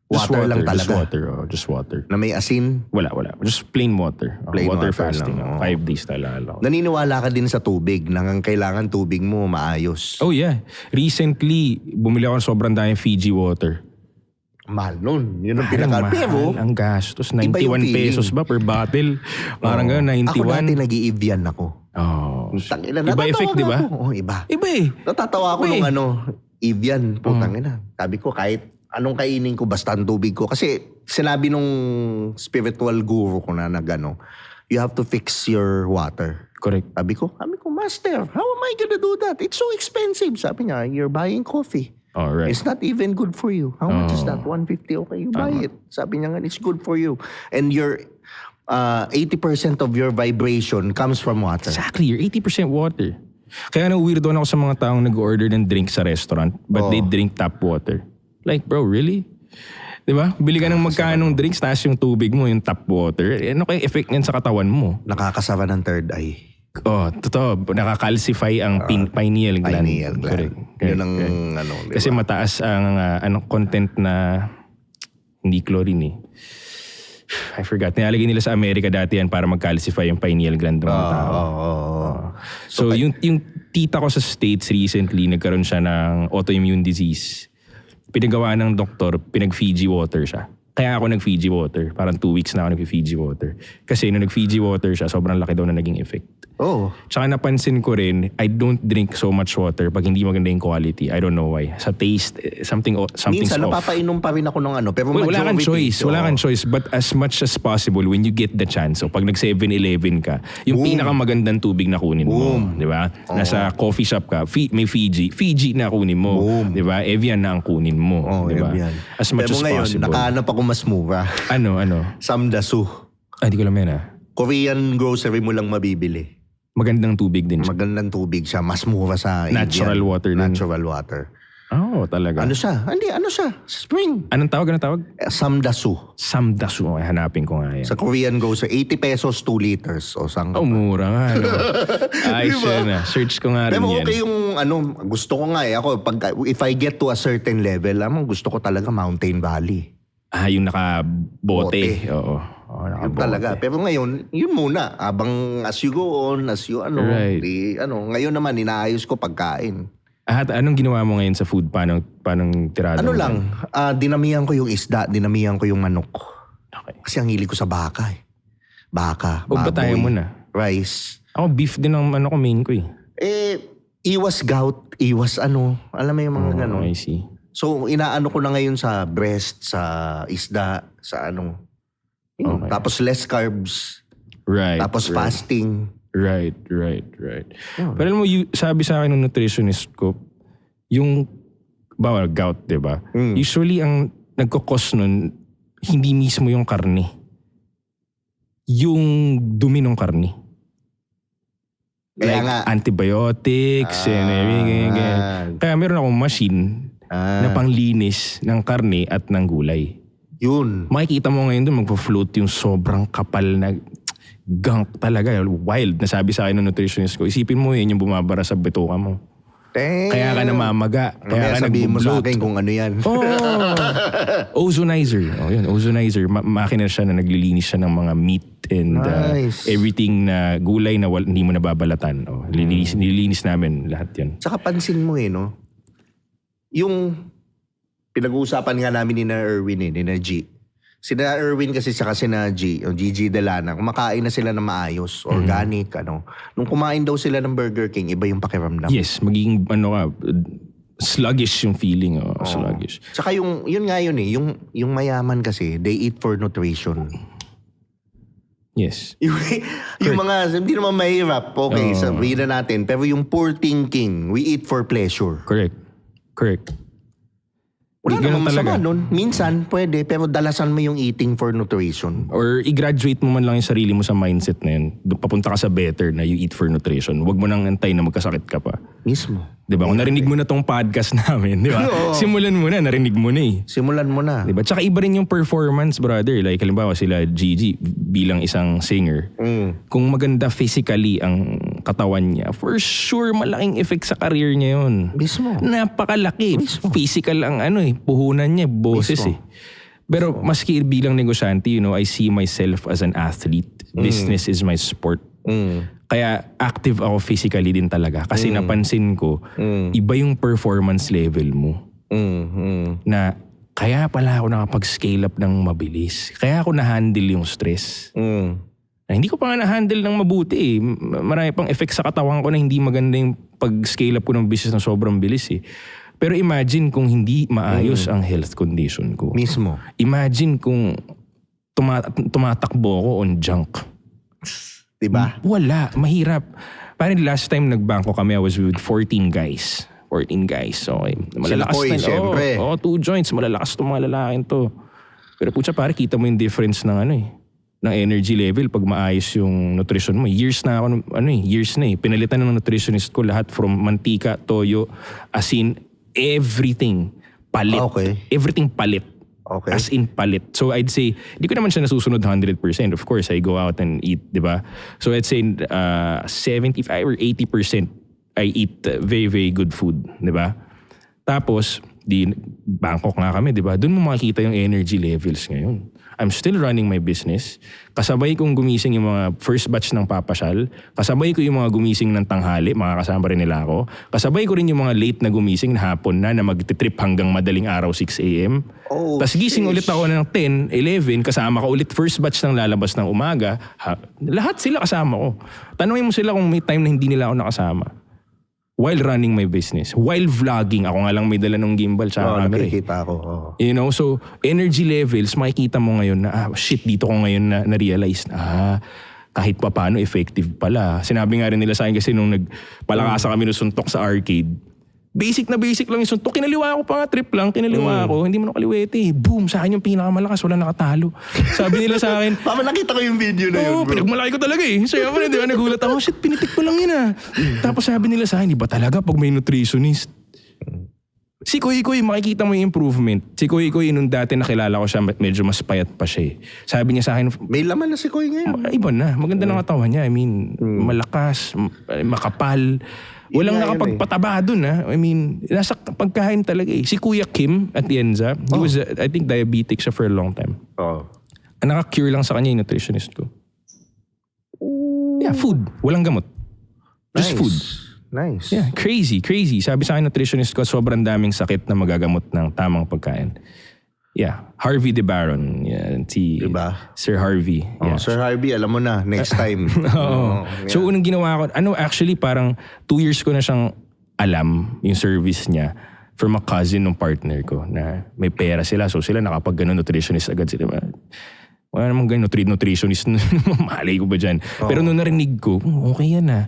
Water lang talaga. Just water. Just water. Na may asin. Wala. Just plain water. Plain water water fasting. lang, 5 days talaga. Naniniwala ka din sa tubig. Nang kailangan tubig mo maayos. Oh yeah. Recently, bumili ako ng sobrang daming Fiji water. Mahal nun. Yun ang pero ang gastos. iba yung 91 pesos ba per bottle? Parang gano'n, 91. Ako dati nag-i-Evian ako. Iba effect, di ba? Iba. Iba eh. Natatawa ako nung Evian. Putang ina. Sabi ko kahit anong kainin ko basta ang tubig ko. Kasi sinabi nung spiritual guru ko na you have to fix your water. Correct. Sabi ko, master, how am I gonna do that? It's so expensive. Sabi niya, you're buying coffee. Right. It's not even good for you. How much is that? 150. Okay, you buy it. Sabi niya nga, it's good for you. And your 80% of your vibration comes from water. Exactly. You're 80% water. Kaya weirdo ako sa mga taong nag-order ng drink sa restaurant but they drink tap water. Like, bro, really? Diba? Bili ka ng magkanong drinks, taas yung tubig mo, yung tap water. Ano kaya effect niyan sa katawan mo? Nakakasara ng third eye. Totoo. Nakakalsify ang pineal gland. Pineal gland. Yun ang diba? Kasi mataas ang content na hindi chlorine eh. I forgot. Nilalagay nila sa Amerika dati yan para mag-calcify yung pineal gland ng mga tao. So yung tita ko sa States recently, nagkaroon siya ng autoimmune disease. Pinagawa ng doktor, pinag-Fiji water siya. Kaya ako nag-Fiji water. Parang 2 weeks na ako nag-Fiji water. Kasi nung nag-Fiji water siya, sobrang laki daw na naging effect. Tsaka napansin ko rin, I don't drink so much water pag hindi maganda yung quality. I don't know why. Sa taste, something's minsan, off. napapainom pa rin ako ng pero wala kang choice. So, wala kang choice. But as much as possible, when you get the chance, so pag nag-7-Eleven ka, yung pinakamagandang tubig na kunin mo. Di ba? Nasa coffee shop ka, may Fiji na kunin mo. Di ba? Evian na ang kunin mo. Di ba? As much as ngayon, possible. nakahanap ako mas mura. Ano? Samdasu. Hindi ko alam yan Korean grocery mo lang mabibili. Magandang tubig din siya. Magandang tubig siya. Mas mura sa Natural Indian. water din. Natural water. Talaga. Ano siya? Spring. Anong tawag? Samdasu. Samdasu. Okay, hanapin ko nga yan. Sa Korean grocery, 80 pesos, 2 liters. O saan ka pa? Mura nga. Ayos yan Search ko nga rin Pero yan. okay yung gusto ko nga ako, if I get to a certain level, gusto ko talaga Mountain Valley. Yung nakabote. Oo. Yun talaga. Pero ngayon, yun muna. Abang as you go on, as you Right. ngayon naman, inaayos ko pagkain. Anong ginawa mo ngayon sa food? Paano tirado mo? Dinamihan ko yung isda, dinamihan ko yung manok. Okay. Kasi ang hili ko sa baka eh. Baka, Batayan mo na. rice. Ako beef din ang main ko eh. Iwas gout, iwas alam mo yung mga ganon. I see. So, inaano ko na ngayon sa breast, sa isda, sa ano. Yun. Okay. Tapos less carbs. Right. Tapos fasting. Right. Yun. Pero alam mo, sabi sa akin ng nutritionist ko, yung, bawal, gout, di ba? Usually, ang nagkakos nun, hindi mismo yung karne. Yung dumi ng karne. Kaya Like nga. antibiotics and everything. Kaya meron akong machine na panglinis ng karne at ng gulay. Yun. Makikita mo ngayon doon magpo-float yung sobrang kapal na gunk talaga. Wild. Nasabi sa akin ng nutritionist ko, isipin mo yun yung bumabara sa bituka mo. Damn. Kaya ka namamaga. Kaya ka sabihin mo sa nag-bloat. akin kung ano yan. Ozonizer. Yun, ozonizer. Makina siya na naglilinis siya ng mga meat and Nice. everything na gulay na hindi mo nababalatan. Nililinis namin lahat yan. Saka pansin mo no? Yung pinag-uusapan nga namin ni na Erwin ni na G. Si na Erwin kasi saka si na G, o Gigi Delana, kumakain na sila ng maayos, organic, ano. Nung kumain daw sila ng Burger King, iba yung pakiramdam. Yes, magiging sluggish yung feeling. Sluggish. Saka yun nga yun yung mayaman kasi, they eat for nutrition. Yes. yung mga, hindi naman mahirap, okay, sabihin na natin, pero yung poor thinking, we eat for pleasure. Correct. Wala Ganun namang masama talaga. nun. Minsan, pwede, pero dalasan mo yung eating for nutrition. Or i-graduate mo man lang yung sarili mo sa mindset na yun. Papunta ka sa better na you eat for nutrition. Huwag mo nang antay na magkasakit ka pa. Mismo. Diba? Kung narinig mo na tong podcast namin, diba? Oo. Simulan mo na, narinig mo na eh. Simulan mo na. Diba? Tsaka iba rin yung performance, brother. Like, halimbawa sila Gigi bilang isang singer. Kung maganda physically ang katawan niya, for sure malaking effect sa career niya yun. Mismo. Napakalaki. Physical ang puhunan niya, boses Mismo. Pero maski bilang negosyante, I see myself as an athlete. Business is my sport. Kaya active ako physically din talaga. Kasi napansin ko, iba yung performance level mo. Na kaya pala ako nakapag-scale up ng mabilis. Kaya ako na-handle yung stress. Na hindi ko pa nga na-handle ng mabuti eh. Marami pang effect sa katawan ko na hindi maganda yung pag-scale up ko ng business na sobrang bilis eh. Pero imagine kung hindi maayos ang health condition ko. Mismo. Imagine kung tumatakbo ako on junk. Diba? Wala. Mahirap. Parang last time nagbangko kami, I was with 14 guys. 14 guys. Okay. Malalakas Koy, na. syempre. 2 joints. Malalakas itong mga lalaking to. Pero putya, pare, kita mo yung difference ng ng energy level pag maayos yung nutrition mo. Years na ako, years na eh. Pinalitan ng nutritionist ko lahat from mantika, toyo, asin, everything. Palit. Okay. Everything palit. Okay. As in palit. So I'd say, di ko naman siya nasusunod 100%. Of course, I go out and eat, di ba? So I'd say 75 or 80% I eat very, very good food, di ba? Tapos, Bangkok nga kami, di ba? Doon mo makikita yung energy levels ngayon. I'm still running my business. Kasabay kong gumising yung mga first batch ng papasyal. Kasabay ko yung mga gumising ng tanghali, makakasama rin nila ako. Kasabay ko rin yung mga late na gumising na hapon na magtitrip hanggang madaling araw 6 a.m. Oh, Tapos gising ulit ako ng 10, 11, kasama ko ulit first batch ng lalabas ng umaga. Lahat sila kasama ko. Tanungin mo sila kung may time na hindi nila ako nakasama. While running my business. While vlogging. Ako nga lang may dala ng gimbal tsaka camera. Nakikita ko. So energy levels, makikita mo ngayon na, shit, dito ko ngayon na-realize na, kahit pa paano effective pala. Sinabi nga rin nila sa akin kasi nung nagpalakasa kami nung suntok sa arcade, basic lang yung suntok. Kinaliwa ko pa nga, trip lang, kinaliwa ko. Hindi mo nakaliwete. Boom, sa akin yung pinakamalakas, wala nakatalo. Sabi nila sa akin, Mama, nakita ko yung video na yun, bro. pinagmalaki ko talaga eh. Saya pa rin, di ba? Nagulat ako, shit, pinitik ko lang yun Tapos sabi nila sa akin, iba talaga pag may nutritionist. Si Koy, makikita mo yung improvement. Si Koy, nung dati nakilala ko siya, medyo mas payat pa siya eh. Sabi niya sa akin, May laman na si Koy ngayon. iba na. Maganda na katawan niya. I mean, malakas, makapal. Walang nga yun nakapagpataba dun I mean, nasa pagkain talaga eh. Si Kuya Kim Atienza, he was, I think, diabetic siya for a long time. Ang naka-cure lang sa kanya yung nutritionist ko. Yeah, food. Walang gamot. Just food. Nice. Yeah, crazy. Sabi sa akin nutritionist ko, sobrang daming sakit na magagamot ng tamang pagkain. Yeah, Harvey De Baron. Yeah, Diba? Sir Harvey. Yeah. Sir Harvey, alam mo na, next time. Oo. So unang ginawa ko, actually parang 2 years ko na siyang alam yung service niya. from a cousin ng partner ko na may pera sila. So sila nakapag ganun, nutritionist agad sila. Wala namang ganun, nutritionist. Malay ko ba dyan? Pero nung narinig ko, okay yan ah.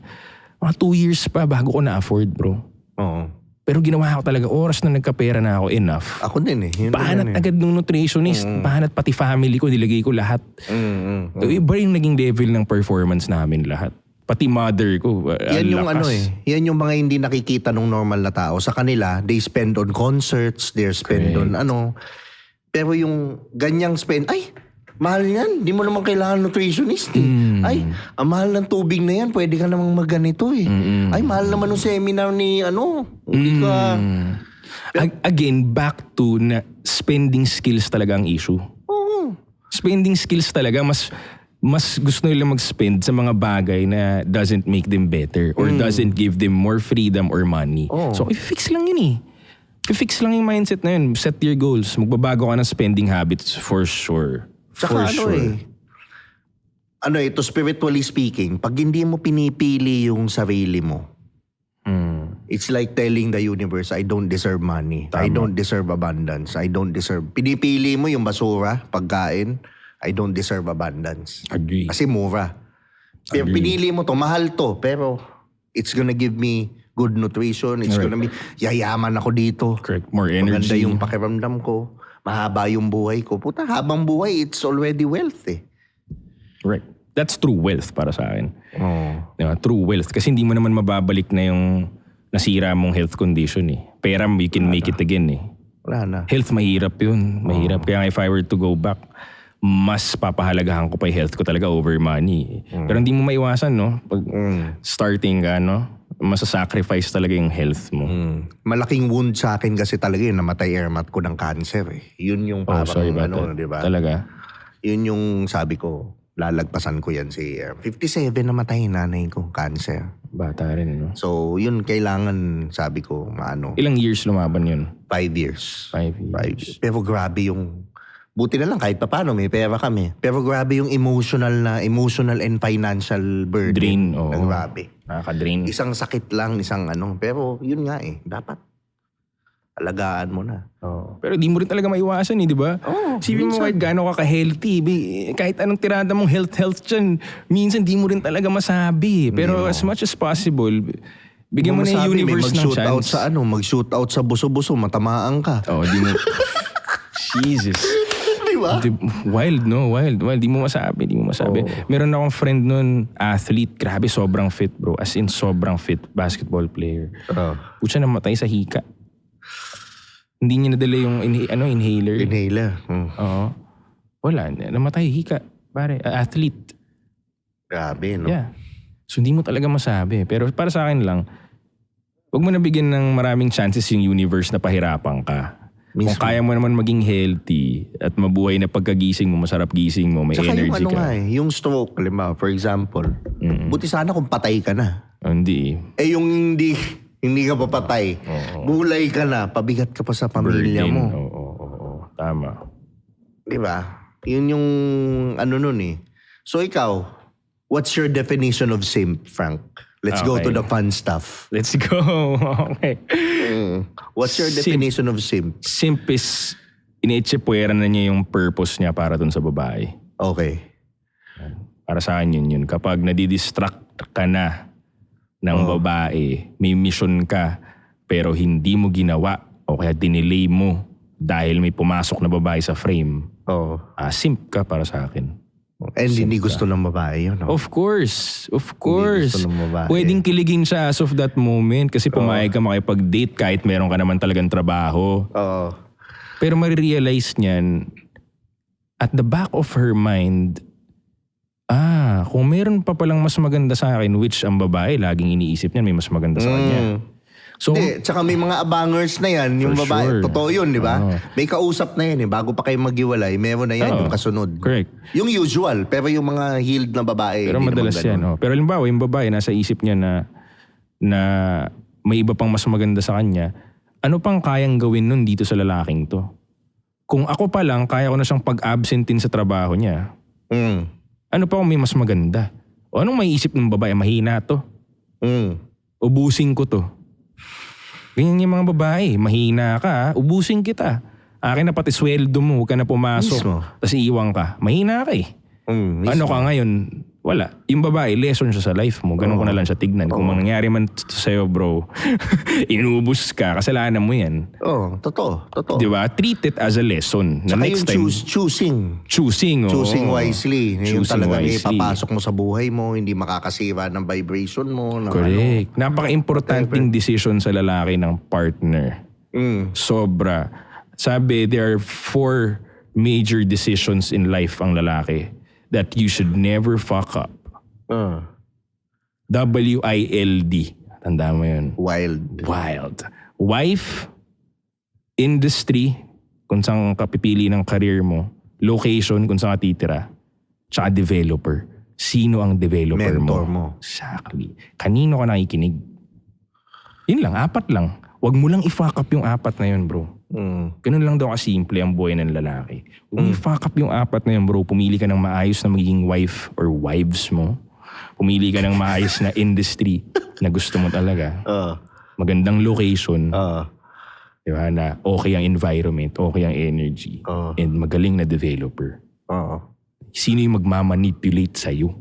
Mga 2 years pa bago ko na-afford, bro. Oo. Pero ginawa ko talaga, oras na nagkapera na ako, enough. Ako din eh. Yun Bahanat agad nung nutritionist. Bahanat pati family ko, nilagay ko lahat. Iba yung naging level ng performance namin lahat. Pati mother ko. Yan yung yan yung mga hindi nakikita ng normal na tao. Sa kanila, they spend on concerts, they spend on Pero yung ganyang spend, ay, mahal yan. Di mo naman kailangan nutritionist eh. Ay, ang mahal ng tubig na yan, pwede ka namang magganito eh. Ay, mahal naman ng seminar ni hindi ka... Again, back to na spending skills talaga ang issue. Spending skills talaga, mas gusto nila mag-spend sa mga bagay na doesn't make them better or doesn't give them more freedom or money. So, i-fix lang yun eh. I-fix lang yung mindset na yun. Set your goals. Magbabago ka ng spending habits for sure. Tsaka to spiritually speaking, pag hindi mo pinipili yung sarili mo, it's like telling the universe, I don't deserve money. I don't deserve abundance. I don't deserve... Pinipili mo yung basura, pagkain, I don't deserve abundance. Agree. Kasi mura. Pero pinili mo to, mahal to, pero it's gonna give me good nutrition. It's gonna be, yayaman ako dito. Correct. More energy. Maganda yung pakiramdam ko. Mahaba yung buhay ko. Puta, habang buhay, it's already wealth eh. Right. That's true wealth para sa akin. Diba? True wealth. Kasi hindi mo naman mababalik na yung nasira mong health condition eh. Pera, you can make it again eh. Wala na. Health, mahirap yun. Mahirap. Kaya if I were to go back, mas papahalagahan ko pa yung health ko talaga over money. Pero hindi mo maiwasan, no? Pag starting ka, no? Masasacrifice talaga yung health mo. Malaking wound sa akin kasi talaga yun, namatay airmat ko ng cancer eh. Yun yung parang di ba? Talaga? Yun yung sabi ko, lalagpasan ko yan si 57 namatay nanay ko, cancer. Bata rin, no? So, yun kailangan, sabi ko, Ilang years lumaban yun? 5 years. 5 years. Pero grabe yung, buti na lang kahit paano may pera kami. Pero grabe yung emotional and financial burden. Drain, na grabe. Nakaka-drain. Isang sakit lang, pero yun nga eh, dapat alagaan mo na. Pero di mo rin talaga maiwasan eh, di ba? Sipin mo kahit gaano ka ka-healthy, kahit anong tirada mong health dyan, minsan di mo rin talaga masabi. Pero as much as possible, bigyan mo na yung universe ng chance. Mag-shoot out sa buso-buso, matamaan ka. Di mo... Jesus. Di ba? Wild, no? Wild. Di mo masabi. Meron akong friend nun, athlete. Grabe, sobrang fit, bro. As in, sobrang fit basketball player. Pucha, namatay sa hika. Hindi niya nadala yung inhaler. Wala. Namatay, hika. Pare, athlete. Grabe, no? Yeah. So, hindi mo talaga masabi. Pero para sa akin lang, huwag mo nabigyan ng maraming chances yung universe na pahirapan ka. Mismo. Kung kaya mo naman maging healthy at mabuhay na pagkagising mo, masarap gising mo, may tsaka energy ka. Yung stroke, halimbawa, for example, buti sana kung patay ka na. Hindi. Yung hindi ka papatay. Bulay ka na, pabigat ka pa sa pamilya mo. Tama. Di ba? Yun yung nun eh. So ikaw, what's your definition of simp, Frank? Let's go to the fun stuff. Let's go. Okay. What's your definition of simp? Simp is, iniitsipwera na niya yung purpose niya para dun sa babae. Okay. Para sa akin yun. Kapag nadidistract ka na ng babae, may mission ka, pero hindi mo ginawa o kaya dinelay mo dahil may pumasok na babae sa frame, simp ka para sa akin. And hindi gusto ng babae yun. No? Of course. Hindi gusto ng babae. Pwedeng kiligin siya as of that moment kasi pumayag ka makipag-date kahit meron ka naman talagang trabaho. Pero marirealize niyan, at the back of her mind, kung meron pa palang mas maganda sa akin, which ang babae, laging iniisip niyan, may mas maganda sa kanya. So, tsaka may mga abangers na yan, yung babae. Sure. Totoo yun, di ba? May kausap na yan eh. Bago pa kayo maghiwalay, meron na yan yung kasunod. Correct. Yung usual, pero yung mga healed na babae, pero madalas yan. Pero halimbawa, yung babae, nasa isip niya na may iba pang mas maganda sa kanya, ano pang kayang gawin nun dito sa lalaking to? Kung ako pa lang, kaya ko na siyang pag-absentin sa trabaho niya. Ano pa kung may mas maganda? O anong may isip ng babae? Mahina to. Ubusin ko to. Ganyan yung mga babae. Mahina ka, ubusin kita. Akin na pati sweldo mo, huwag ka na pumasok. Mismo. Tapos iiwan ka. Mahina ka eh. Ano ka ngayon? Wala. Yung babae, lesson siya sa life mo. Ganun ko na lang siya tignan. Kung mangyari man sa'yo, bro, inubos ka, kasalanan mo yan. Totoo. Di ba? Treat it as a lesson. Na Saka next yung time, choosing oo. wisely. Yung Choosing talagang wisely. ipapasok mo sa buhay mo, hindi makakasira ng vibration mo. Ng Correct. Napaka-importanting decision sa lalaki ng partner. Sobra. Sabi, there are 4 major decisions in life ang lalaki that you should never fuck up. WILD. Tanda mo yun. Wild. Wife, industry, kung saan ka pipili ng career mo, location, kung saan ka titira, tsaka developer. Sino ang developer Mentor mo. Exactly. Kanino ka nakikinig? Yun lang, 4 lang. Huwag mo lang i-fuck up yung 4 na yun, bro. Ganun lang daw kasimple ang buhay ng lalaki. Huwag mo i-fuck up yung 4 na yun, bro. Pumili ka ng maayos na magiging wife or wives mo. Pumili ka ng maayos na industry na gusto mo talaga. Magandang location. Diba? Na okay ang environment, okay ang energy. And magaling na developer. Sino yung magmamanipulate sa'yo?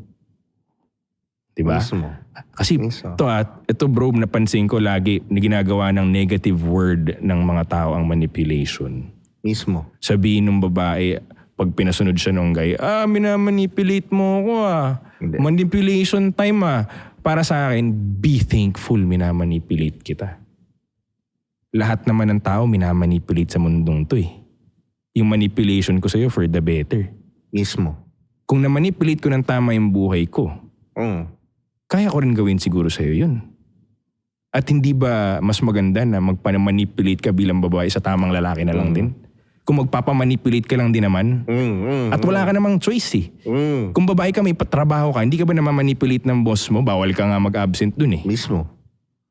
Diba? Mismo. Kasi ito bro, napansin ko lagi na ginagawa ng negative word ng mga tao ang manipulation. Mismo. Sabihin ng babae, pag pinasunod siya nung guy, minamanipulate mo ako Hindi. Manipulation time Para sa akin, be thankful minamanipulate kita. Lahat naman ng tao minamanipulate sa mundong to eh. Yung manipulation ko sa'yo for the better. Mismo. Kung na-manipulate ko ng tama yung buhay ko, kaya ko rin gawin siguro sa'yo yun. At hindi ba mas maganda na magpamanipulate ka bilang babae sa tamang lalaki na lang din? Kung magpapamanipulate ka lang din naman, at wala ka namang choice eh. Kung babae ka, may patrabaho ka, hindi ka ba namamanipulate ng boss mo? Bawal ka nga mag-absent dun eh. Mismo.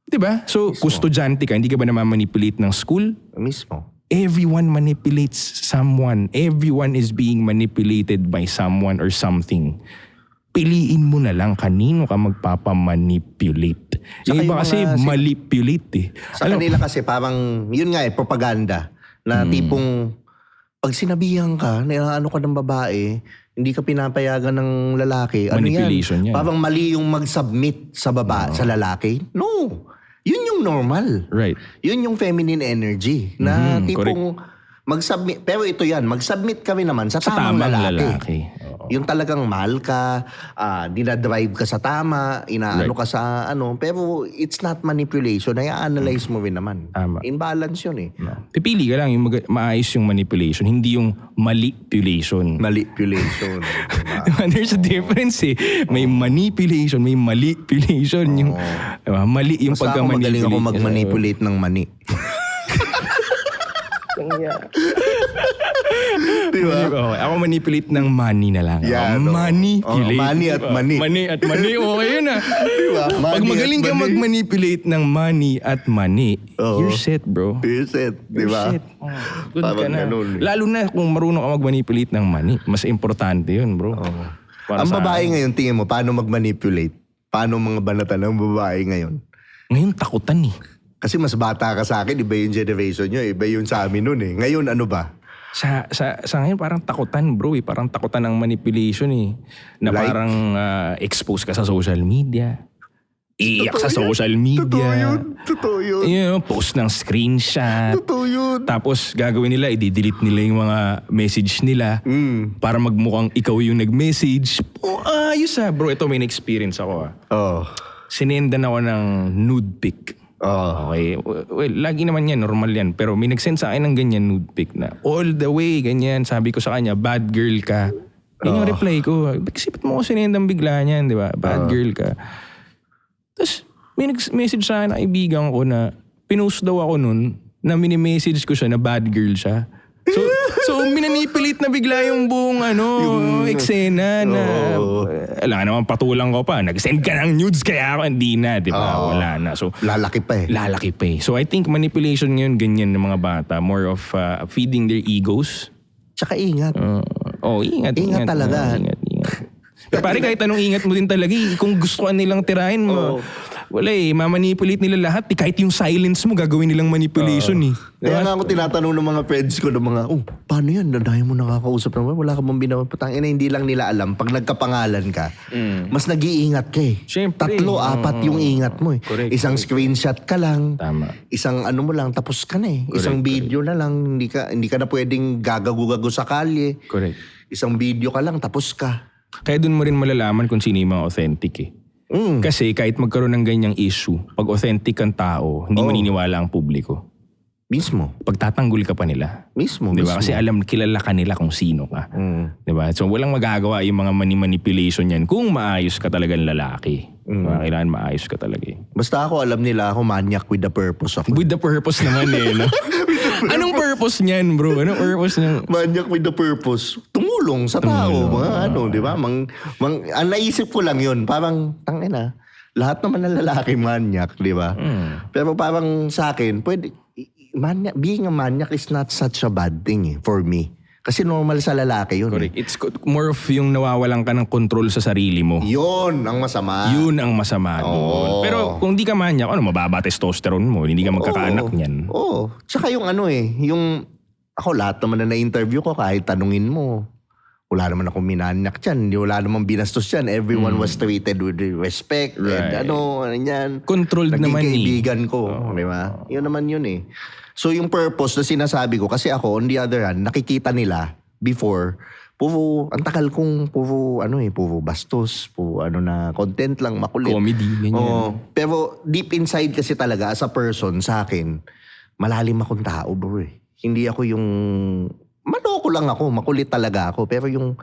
Diba? So, kustudyante ka, hindi ka ba namamanipulate ng school? Mismo. Everyone manipulates someone. Everyone is being manipulated by someone or something. Piliin mo na lang kanino ka magpapamanipulate. Yung iba kasi manipulate eh. Sa kanila kasi parang, yun nga eh, propaganda. Na tipong, pag sinabihan ka, na ano ka ng babae, hindi ka pinapayagan ng lalaki. Ano Manipulation yan. Parang mali yung mag-submit sa sa lalaki. No. Yun yung normal. Right. Yun yung feminine energy. Na tipong mag-submit. Pero ito yan, mag-submit ka rin naman sa tamang lalaki. Yung talagang mahal ka, dinadrive ka sa tama, inaano ka sa ano. Pero it's not manipulation. Ay-analyze mo rin naman. Tama. Imbalance yun eh. Pipili ka lang yung maayos yung manipulation, hindi yung manipulation. Manipulation. There's a difference eh. May manipulation, may manipulation. Yung, diba? Mali yung Basta ako magaling pagka-manipulate. ako mag-manipulate ng mani. Diba? Ako manipulate ng money na lang. Yan, Manipulate. money at money. Money at money. Okay yun Diba? Pag Money magaling at ka money. mag-manipulate ng money at money, you're set, bro. You're set, di ba? You're set. Good Parang ka na. ganun eh. Lalo na kung marunong ka mag-manipulate ng money. Mas importante yun, bro. Para Ang sa babae akin. ngayon, tingin mo, paano mag-manipulate? Paano mga banatan ng babae ngayon? Ngayon, takutan eh. Kasi mas bata ka sa akin, iba yung generation nyo, iba yung sa amin nun eh. Ngayon, ano ba? Sa ngayon parang takutan bro eh. Parang takutan ng manipulation eh. Na Like? parang expose ka sa social media. Iiyak sa social media. Totoo yun. Totoo yun. You know, post ng screenshot. Totoo yun. Tapos gagawin nila, i-delete nila yung mga message nila para magmukhang ikaw yung nag-message. Ayos bro. Ito may na-experience ako Sinendan ako ng nude pic. Okay. Well, lagi naman yan, normal yan. Pero may nag-send sa akin ng ganyan nude pic na all the way, ganyan. Sabi ko sa kanya, bad girl ka. Yun yung reply ko. Kasi ba't mo ko sinendang bigla niyan, di ba? Bad girl ka. Tapos may nag-message sa akin na kaibigan ko na pinost daw ako nun na mini-message ko siya na bad girl siya. So minanipulate na bigla yung buong eksena na alam naman patulang ko pa. Nag-send ka ng nudes kaya ako hindi na, di ba? Wala na. So Lalaki pa eh. So I think manipulation ngayon ganyan ng mga bata. More of feeding their egos. Tsaka ingat. Ingat. Ingat talaga. Ingat. Pero pare kahit anong ingat mo din talaga kung gusto ka nilang tirahin mo. Wala mamanipulate nila lahat. Kahit yung silence mo, gagawin nilang manipulation Kaya nga ako tinatanong ng mga friends ko, ng mga, paano yan? Dahil mo nakakausap naman, wala ka bang binapatang. Hindi lang nila alam. Pag nagkapangalan ka, mas nag-iingat ka eh. Siyempre. 3, 4 yung ingat mo eh. Correct, Isang screenshot ka lang. Tama. Isang ano mo lang, tapos ka na eh. Isang video na lang, hindi ka na pwedeng gagago-gago sa kalye. Correct. Isang video ka lang, tapos ka. Kaya dun mo rin malalaman kung sino yung mga authentic eh. Kasi kahit magkaroon ng ganyang issue, pag authentic ang tao, hindi maniniwala ang publiko. Mismo. Pagtatanggol ka pa nila. Mismo. Diba? Kasi kilala ka nila kung sino ka. Diba? So walang magagawa yung mga manipulation yan kung maayos ka talagang lalaki. Diba? Kailangan maayos ka talaga eh. Basta ako, alam nila ako maniac with the purpose ako. With the purpose naman eh. No? Anong purpose niyan bro? Anong purpose niyan? Maniac with the purpose. Tumulong sa tao. Mga di ba? Ang naisip ko lang yun. Parang, tangina, lahat naman ng lalaki maniac, di ba? Pero parang sa akin, being a maniac is not such a bad thing for me. Kasi normal sa lalaki yun. Correct. It's more of yung nawawalan ka ng control sa sarili mo. Yun ang masama. Yun ang masama doon. Pero kung di ka manyak, mababa testosterone mo, hindi ka magkakaanak niyan. Oo. Tsaka yung yung ako lahat naman na na-interview ko, kahit tanungin mo, wala naman akong minanyak dyan. Wala naman binastos dyan. Everyone was treated with respect. Right. And yan. Controlled naging naman kaibigan ko. Di ba? Yun naman yun eh. So yung purpose na sinasabi ko, kasi ako on the other hand, nakikita nila before, ang takal kong puro bastos, na content lang, makulit. Comedy, ganyan. Pero deep inside kasi talaga as a person sa akin, malalim akong tao bro eh. Hindi ako yung, maloko lang ako, makulit talaga ako, pero yung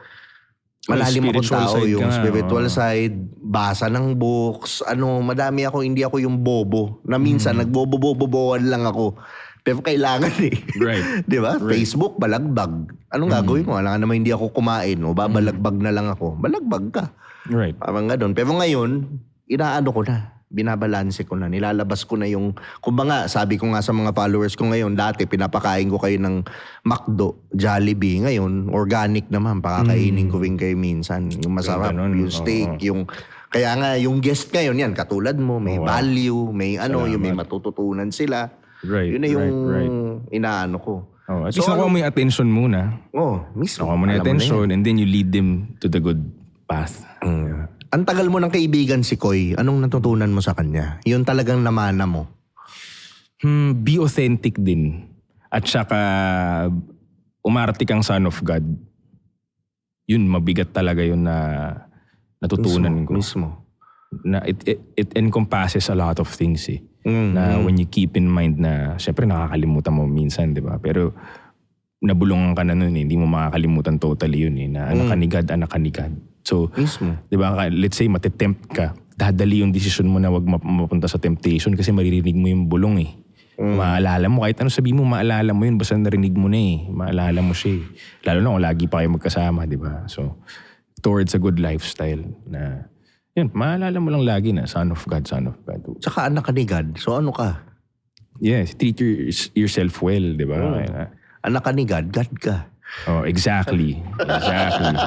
malalim akong tao, yung spiritual side, basa ng books, madami ako, hindi ako yung bobo, na minsan nagbobo-boboan lang ako. Pero kailangan eh. Right. Di ba? Right. Facebook, balagbag. Anong gagawin mo? Alam naman hindi ako kumain o babalagbag na lang ako. Balagbag ka. Right. Parang gano'n. Pero ngayon, inaano ko na. Binabalanse ko na. Nilalabas ko na yung, kumbaga, sabi ko nga sa mga followers ko ngayon, dati pinapakain ko kayo ng McDo, Jollibee. Ngayon, organic naman. Pakakainin ko rin kayo minsan. Yung masarap, yung steak, yung... Kaya nga, yung guest ngayon, yan, katulad mo, may value, may yung may matututunan sila. Right, yun na yung inaano ko. At least nakuha mo yung attention muna. Mismo. Nakuha mo na yung attention and then you lead them to the good path. Ang tagal mo ng kaibigan si Koy, anong natutunan mo sa kanya? Yun talagang namana mo. Be authentic din. At saka umarte kang son of God. Yun, mabigat talaga yun na natutunan ko. Mismo. Na it encompasses a lot of things eh. Na when you keep in mind na syempre nakakalimutan mo minsan, di ba? Pero nabulungan ka na nun eh. Hindi mo makakalimutan totally yun eh. Na anak ka ni God. So, mismo. Di ba? Let's say matitempt ka. Dadali yung decision mo na wag mapunta sa temptation kasi maririnig mo yung bulong eh. Maalala mo. Kahit ano sabihin mo, maalala mo yun. Basta narinig mo na eh. Maalala mo siya eh. Lalo na kung lagi pa kayo magkasama, di ba? So, towards a good lifestyle na yun, maalala mo lang lagi na son of God, son of God. Tsaka anak ka ni God. So ano ka? Yes, treat yourself well, di ba? Anak ka ni God, God ka. Oh, exactly. Exactly.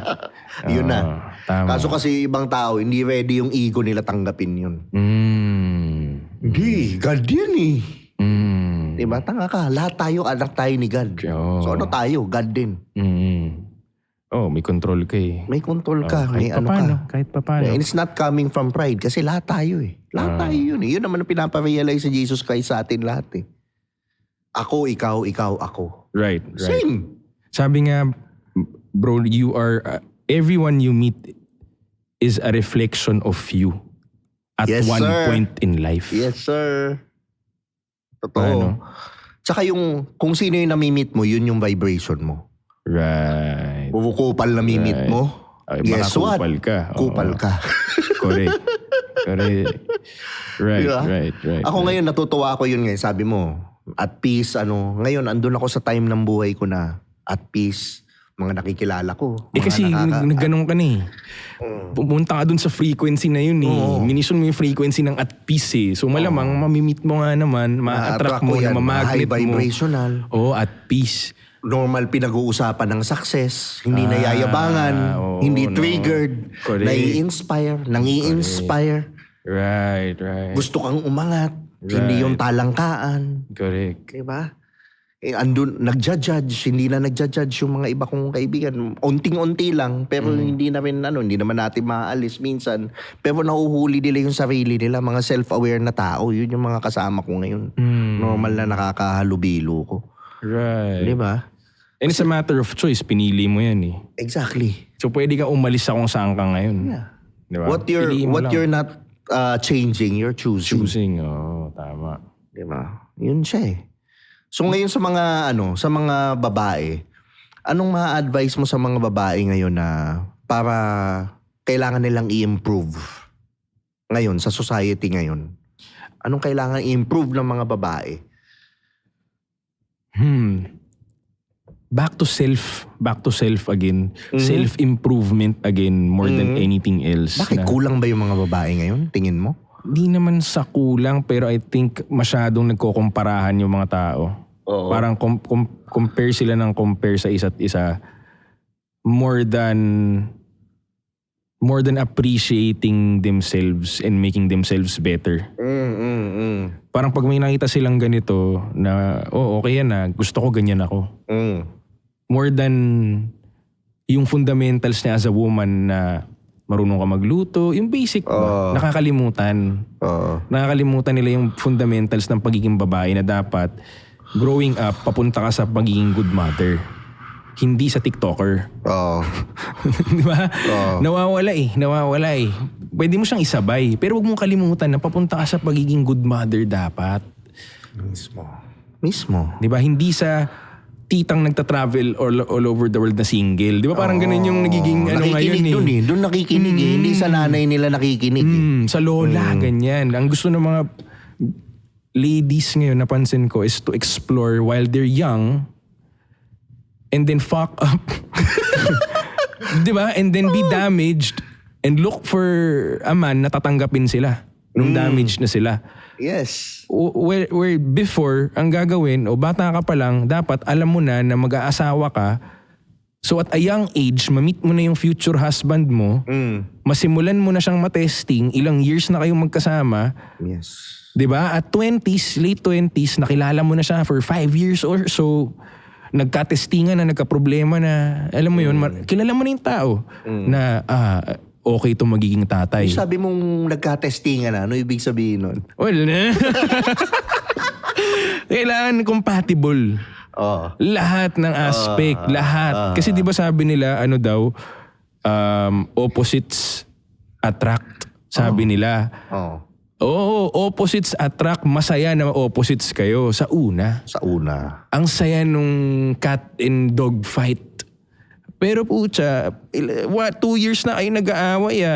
Yun na. Tama. Kaso kasi ibang tao, hindi ready yung ego nila tanggapin yun. Hindi, God yan eh. Diba? Tanga ka. Lahat tayo, anak tayo ni God. So ano tayo? God din. May control ka eh. May control ka. May Kahit papano. And it's not coming from pride kasi lahat tayo eh. Lahat tayo yun eh. Yun naman ang pinaparealize sa Jesus Christ sa atin lahat eh. Ako, ikaw, ako. Right. Same. Sabi nga, bro, you are, everyone you meet is a reflection of you at one point in life. Yes, sir. Totoo. Tsaka kung sino yung namimit mo, yun yung vibration mo. Right. Kupal na mimit mo. Guess what? Kupal ka. Kupal ka. Correct. Right, diba? right. Ako ngayon, natutuwa ako yun ngayon. Sabi mo, at peace, ngayon, andun ako sa time ng buhay ko na at peace, mga nakikilala ko. Kasi ganun ka na eh. Pumunta ka dun sa frequency na yun eh. Minison mo yung frequency ng at peace eh. So malamang mamimit mo nga naman, ma-attract mo, na mamagnet mo. High vibrational. At peace. Normal pinag-uusapan ng success, hindi nayayabangan, hindi triggered, nai-inspire, nangi-inspire. Right. Gusto kang umangat. Hindi yung talangkaan. Correct. Diba? Andun, nagja-judge. Hindi na nagja-judge yung mga iba kong kaibigan. Unting-unti lang. Pero hindi naman natin maaalis minsan. Pero nahuhuli nila yung sarili nila. Mga self-aware na tao. Yun yung mga kasama ko ngayon. Normal na nakakahalubilo ko. Right. Diba? And it's a matter of choice. Pinili mo yan eh. Exactly. So pwede ka umalis sa kung saan ka ngayon. Yeah. Diba? What Piliin mo lang. you're not changing, you're choosing. Tama. Diba? Yun siya eh. So ngayon sa mga babae, anong ma-advise mo sa mga babae ngayon na para kailangan nilang i-improve ngayon sa society ngayon? Anong kailangan i-improve ng mga babae? Back to self again. Self-improvement again more than anything else. Bakit kulang ba yung mga babae ngayon, tingin mo? Di naman sa kulang, pero I think masyadong nagkokomparahan yung mga tao. Oo. Parang compare sila ng compare sa isa't isa more than appreciating themselves and making themselves better. Parang pag may nakita silang ganito na, okay yan na, gusto ko ganyan ako. More than yung fundamentals niya as a woman na marunong ka magluto, yung basic ba? Nakakalimutan. Nakakalimutan nila yung fundamentals ng pagiging babae na dapat growing up, papunta ka sa pagiging good mother. Hindi sa TikToker. Di ba? Nawawala eh. Pwede mo siyang isabay. Pero huwag mong kalimutan na papunta ka sa pagiging good mother dapat. Mismo. Di ba? Hindi sa titang nagta-travel all over the world na single. Di ba parang ganun yung nagiging ngayon eh. Doon nakikinig eh. Hindi sa nanay nila nakikinig eh. Sa lola, ganyan. Ang gusto ng mga ladies ngayon, napansin ko, is to explore while they're young and then fuck up. Di ba? And then be damaged and look for a man na tatanggapin sila nung damaged na sila. Yes. Where before, ang gagawin, bata ka pa lang, dapat alam mo na mag-aasawa ka. So at a young age, ma-meet mo na yung future husband mo, masimulan mo na siyang matesting, ilang years na kayong magkasama. Yes. Diba? At 20s, late 20s, nakilala mo na siya for 5 years or so. Nagka-testingan na, nagka-problema na. Alam mo yun, kilala mo na yung tao na okay to magiging tatay. Yung sabi mong nagka-testingan na, ano ibig sabihin nun? Well, kailangan compatible. Lahat ng aspect, lahat. Kasi di ba sabi nila, opposites attract. Sabi nila. Oo, opposites attract. Masaya na opposites kayo sa una. Ang saya nung cat and dog fight. Pero putya, 2 years na kayo nag-aaway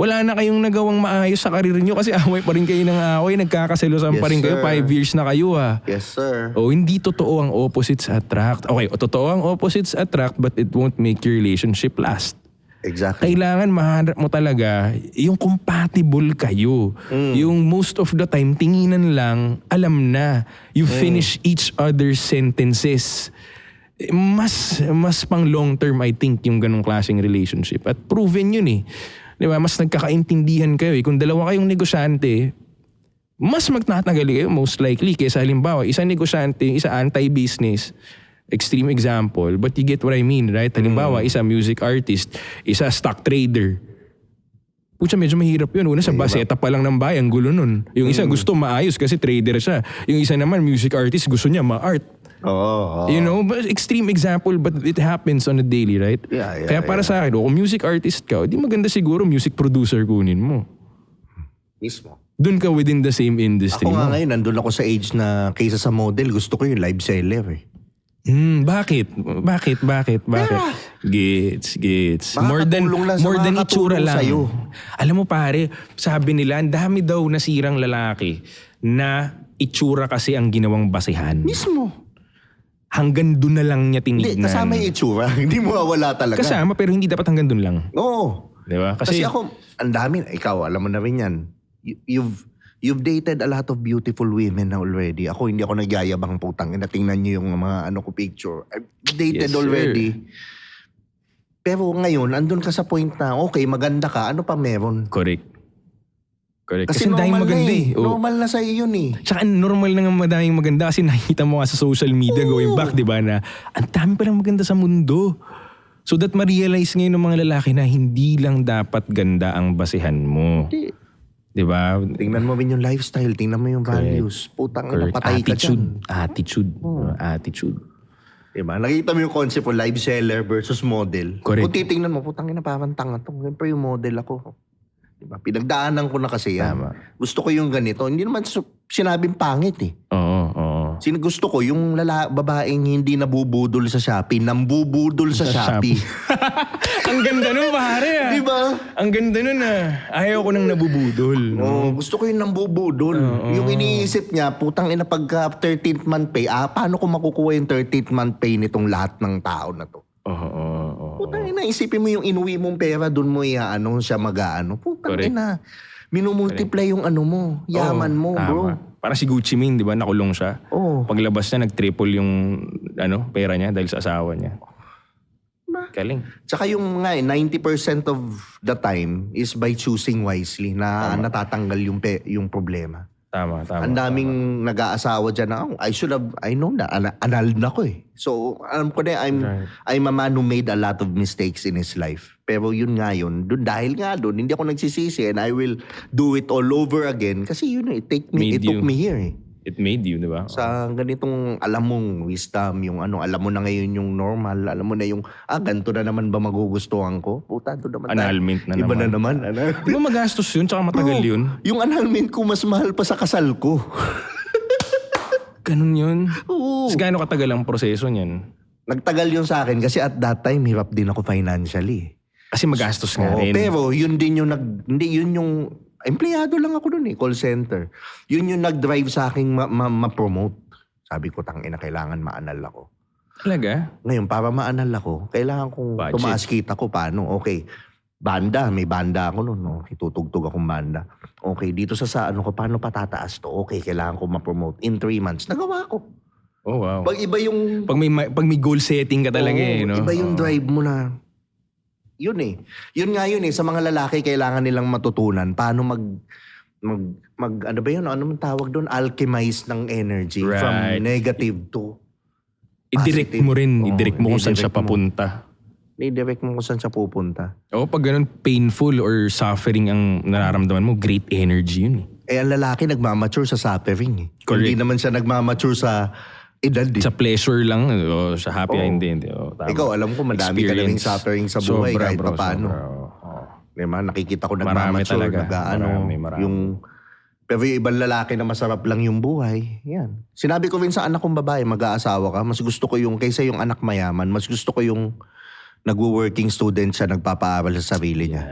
Wala na kayong nagawang maayos sa karir nyo kasi away pa rin kayo ng away. Nagkakaselosan pa rin kayo. 5 years na kayo Yes, sir. Hindi totoo ang opposites attract. Okay, totoo ang opposites attract but it won't make your relationship last. Exactly. Kailangan mahanap mo talaga yung compatible kayo. Yung most of the time, tinginan lang, alam na. You finish each other's sentences. Mas pang long term, I think, yung ganong klaseng relationship. At proven yun eh. Di ba? Mas nagkakaintindihan kayo eh. Kung dalawa kayong negosyante, mas magtatagal kayo most likely. Kaysa halimbawa, isa negosyante, isa anti-business. Extreme example, but you get what I mean, right? Halimbawa, isa music artist, isa stock trader. Pucha, medyo mahirap yun. Una sa baseta pa lang ng bayan, gulo nun. Yung isa gusto maayos kasi trader siya. Yung isa naman, music artist, gusto niya ma-art. You know, but extreme example, but it happens on a daily, right? Kaya para sa akin, kung music artist ka, di maganda siguro music producer kunin mo. Mismo. Doon ka within the same industry. Ako nga ngayon, nandun ako sa age na kaysa sa model, gusto ko yung live seller eh. Bakit? Gets. More than itsura lang. Sa'yo. Alam mo pare, sabi nila, ang dami daw nasirang lalaki na itsura kasi ang ginawang basihan. Mismo. Hanggang doon na lang niya tinignan. Hindi, kasama yung itsura. Hindi mo wala talaga. Kasama, pero hindi dapat hanggang doon lang. Oo. Diba? Kasi ako, ang dami, ikaw, alam mo na rin yan. You've dated a lot of beautiful women na already. Ako, hindi ako nagyayabang putang. Tingnan niyo yung mga picture. I've dated already. Pero ngayon, andun ka sa point na, okay, maganda ka, ano pa meron? Correct. Correct. Kasi Kasi ang daming normal na maganda eh. eh. Oo. Normal na sa'yo yun eh. Tsaka normal na nga madaming maganda kasi nakikita mo nga sa social media going back, di ba, na ang dami palang maganda sa mundo. So that ma-realize ngayon ng mga lalaki na hindi lang dapat ganda ang basehan mo. Hindi. Di ba? Tingnan mo rin yung lifestyle, tingnan mo yung values. Putang ina, Correct. patay ka dyan. Attitude. Diba? Nakita mo yung concept of live seller versus model. Correct. Kung titingnan mo, putang ina, parang tanga to. Siyempre yung model ako. Diba? Pinagdaanan ko na kasi yan. Tama. Gusto ko yung ganito. Hindi naman sinabing pangit eh. Oo. Gusto ko yung babaeng hindi nabubudol sa Shopee, nambubudol sa Shopee. Ang ganda nun, pare ah. Diba? Ang ganda nun ah. Ayaw ko nang nabubudol. Gusto ko yung nambubudol. Yung iniisip niya, putang ina, pagka 13th month pay, paano ko makukuha yung 13th month pay nitong lahat ng tao na to? Oo. Putang ina, isipin mo yung inuwi mong pera, dun mo siya mag-ano. Putang Correct. ina, minumultiply yung ano mo, yaman mo, tama. bro. Parang si Gucci Mane, di ba? Nakulong siya. Oo. Paglabas niya, nag-triple yung pera niya dahil sa asawa niya. Galing. Tsaka yung 90% of the time is by choosing wisely na natatanggal yung problema. Tama. Ang daming nag-aasawa dyan na, I know na, annulled na ko eh. So, alam ko na, I'm a man who made a lot of mistakes in his life. Pero yun nga yun, dahil nga doon, hindi ako nagsisisi and I will do it all over again. Kasi yun it took me here eh. It made you, di ba? Sa ganitong alam mong wisdom, yung alam mo na ngayon yung normal, alam mo na yung, ganito na naman ba magugustuhan ko? Puta, doon naman Annulment na Iba naman. na naman. Di ba magastos yun? Tsaka matagal yun? Yung annulment ko mas mahal pa sa kasal ko. Ganun yun? Oo. Kasi gaano katagal ang proseso niyan? Nagtagal yun sa akin kasi at that time, hirap din ako financially. Kasi magastos nga rin. Pero yun din yung empleyado lang ako dun eh, call center. Yun yung nag-drive sa akin ma-promote. Sabi ko, tangina, kailangan ma-anal ako. Talaga? Ngayon, para ma-anal ako, kailangan kong Budget. tumaas kita ko. Paano? Okay, may banda ako nun. No? Itutugtog akong banda. Okay, dito sa ano ko, paano patataas to? Okay, kailangan ko ma-promote. In 3 months, nagawa ko. Oh, wow. Pag iba yung... Pag may goal setting ka talaga no? Iba yung drive mo na... Yun eh. Yun nga yun eh. Sa mga lalaki, kailangan nilang matutunan paano ano ba yun? Ano man tawag doon? Alchemize ng energy Right. from negative to I-direct positive. mo rin. Oo, I-direct mo kung saan siya i-direct mo. papunta. I-direct mo kung saan siya pupunta. O pag ganun painful or suffering ang nararamdaman mo, great energy yun eh. Ang lalaki nagmamature sa suffering eh. Correct. Hindi naman siya nagmamature sa edad eh. Sa pleasure lang, o sa happy, Oo. hindi. O, tama. Ikaw, alam ko madami ka naming suffering sa buhay Sobra, kahit bro, pa paano. sobra, oo. Diba? Nakikita ko Marami nagmamature, talaga. Marami. Pero yung ibang lalaki na masarap lang yung buhay, yan. Sinabi ko rin sa anak kong babae, mag-aasawa ka, mas gusto ko yung, kaysa yung anak mayaman, mas gusto ko yung nagwo-working student siya, nagpapaaral sa sarili niya.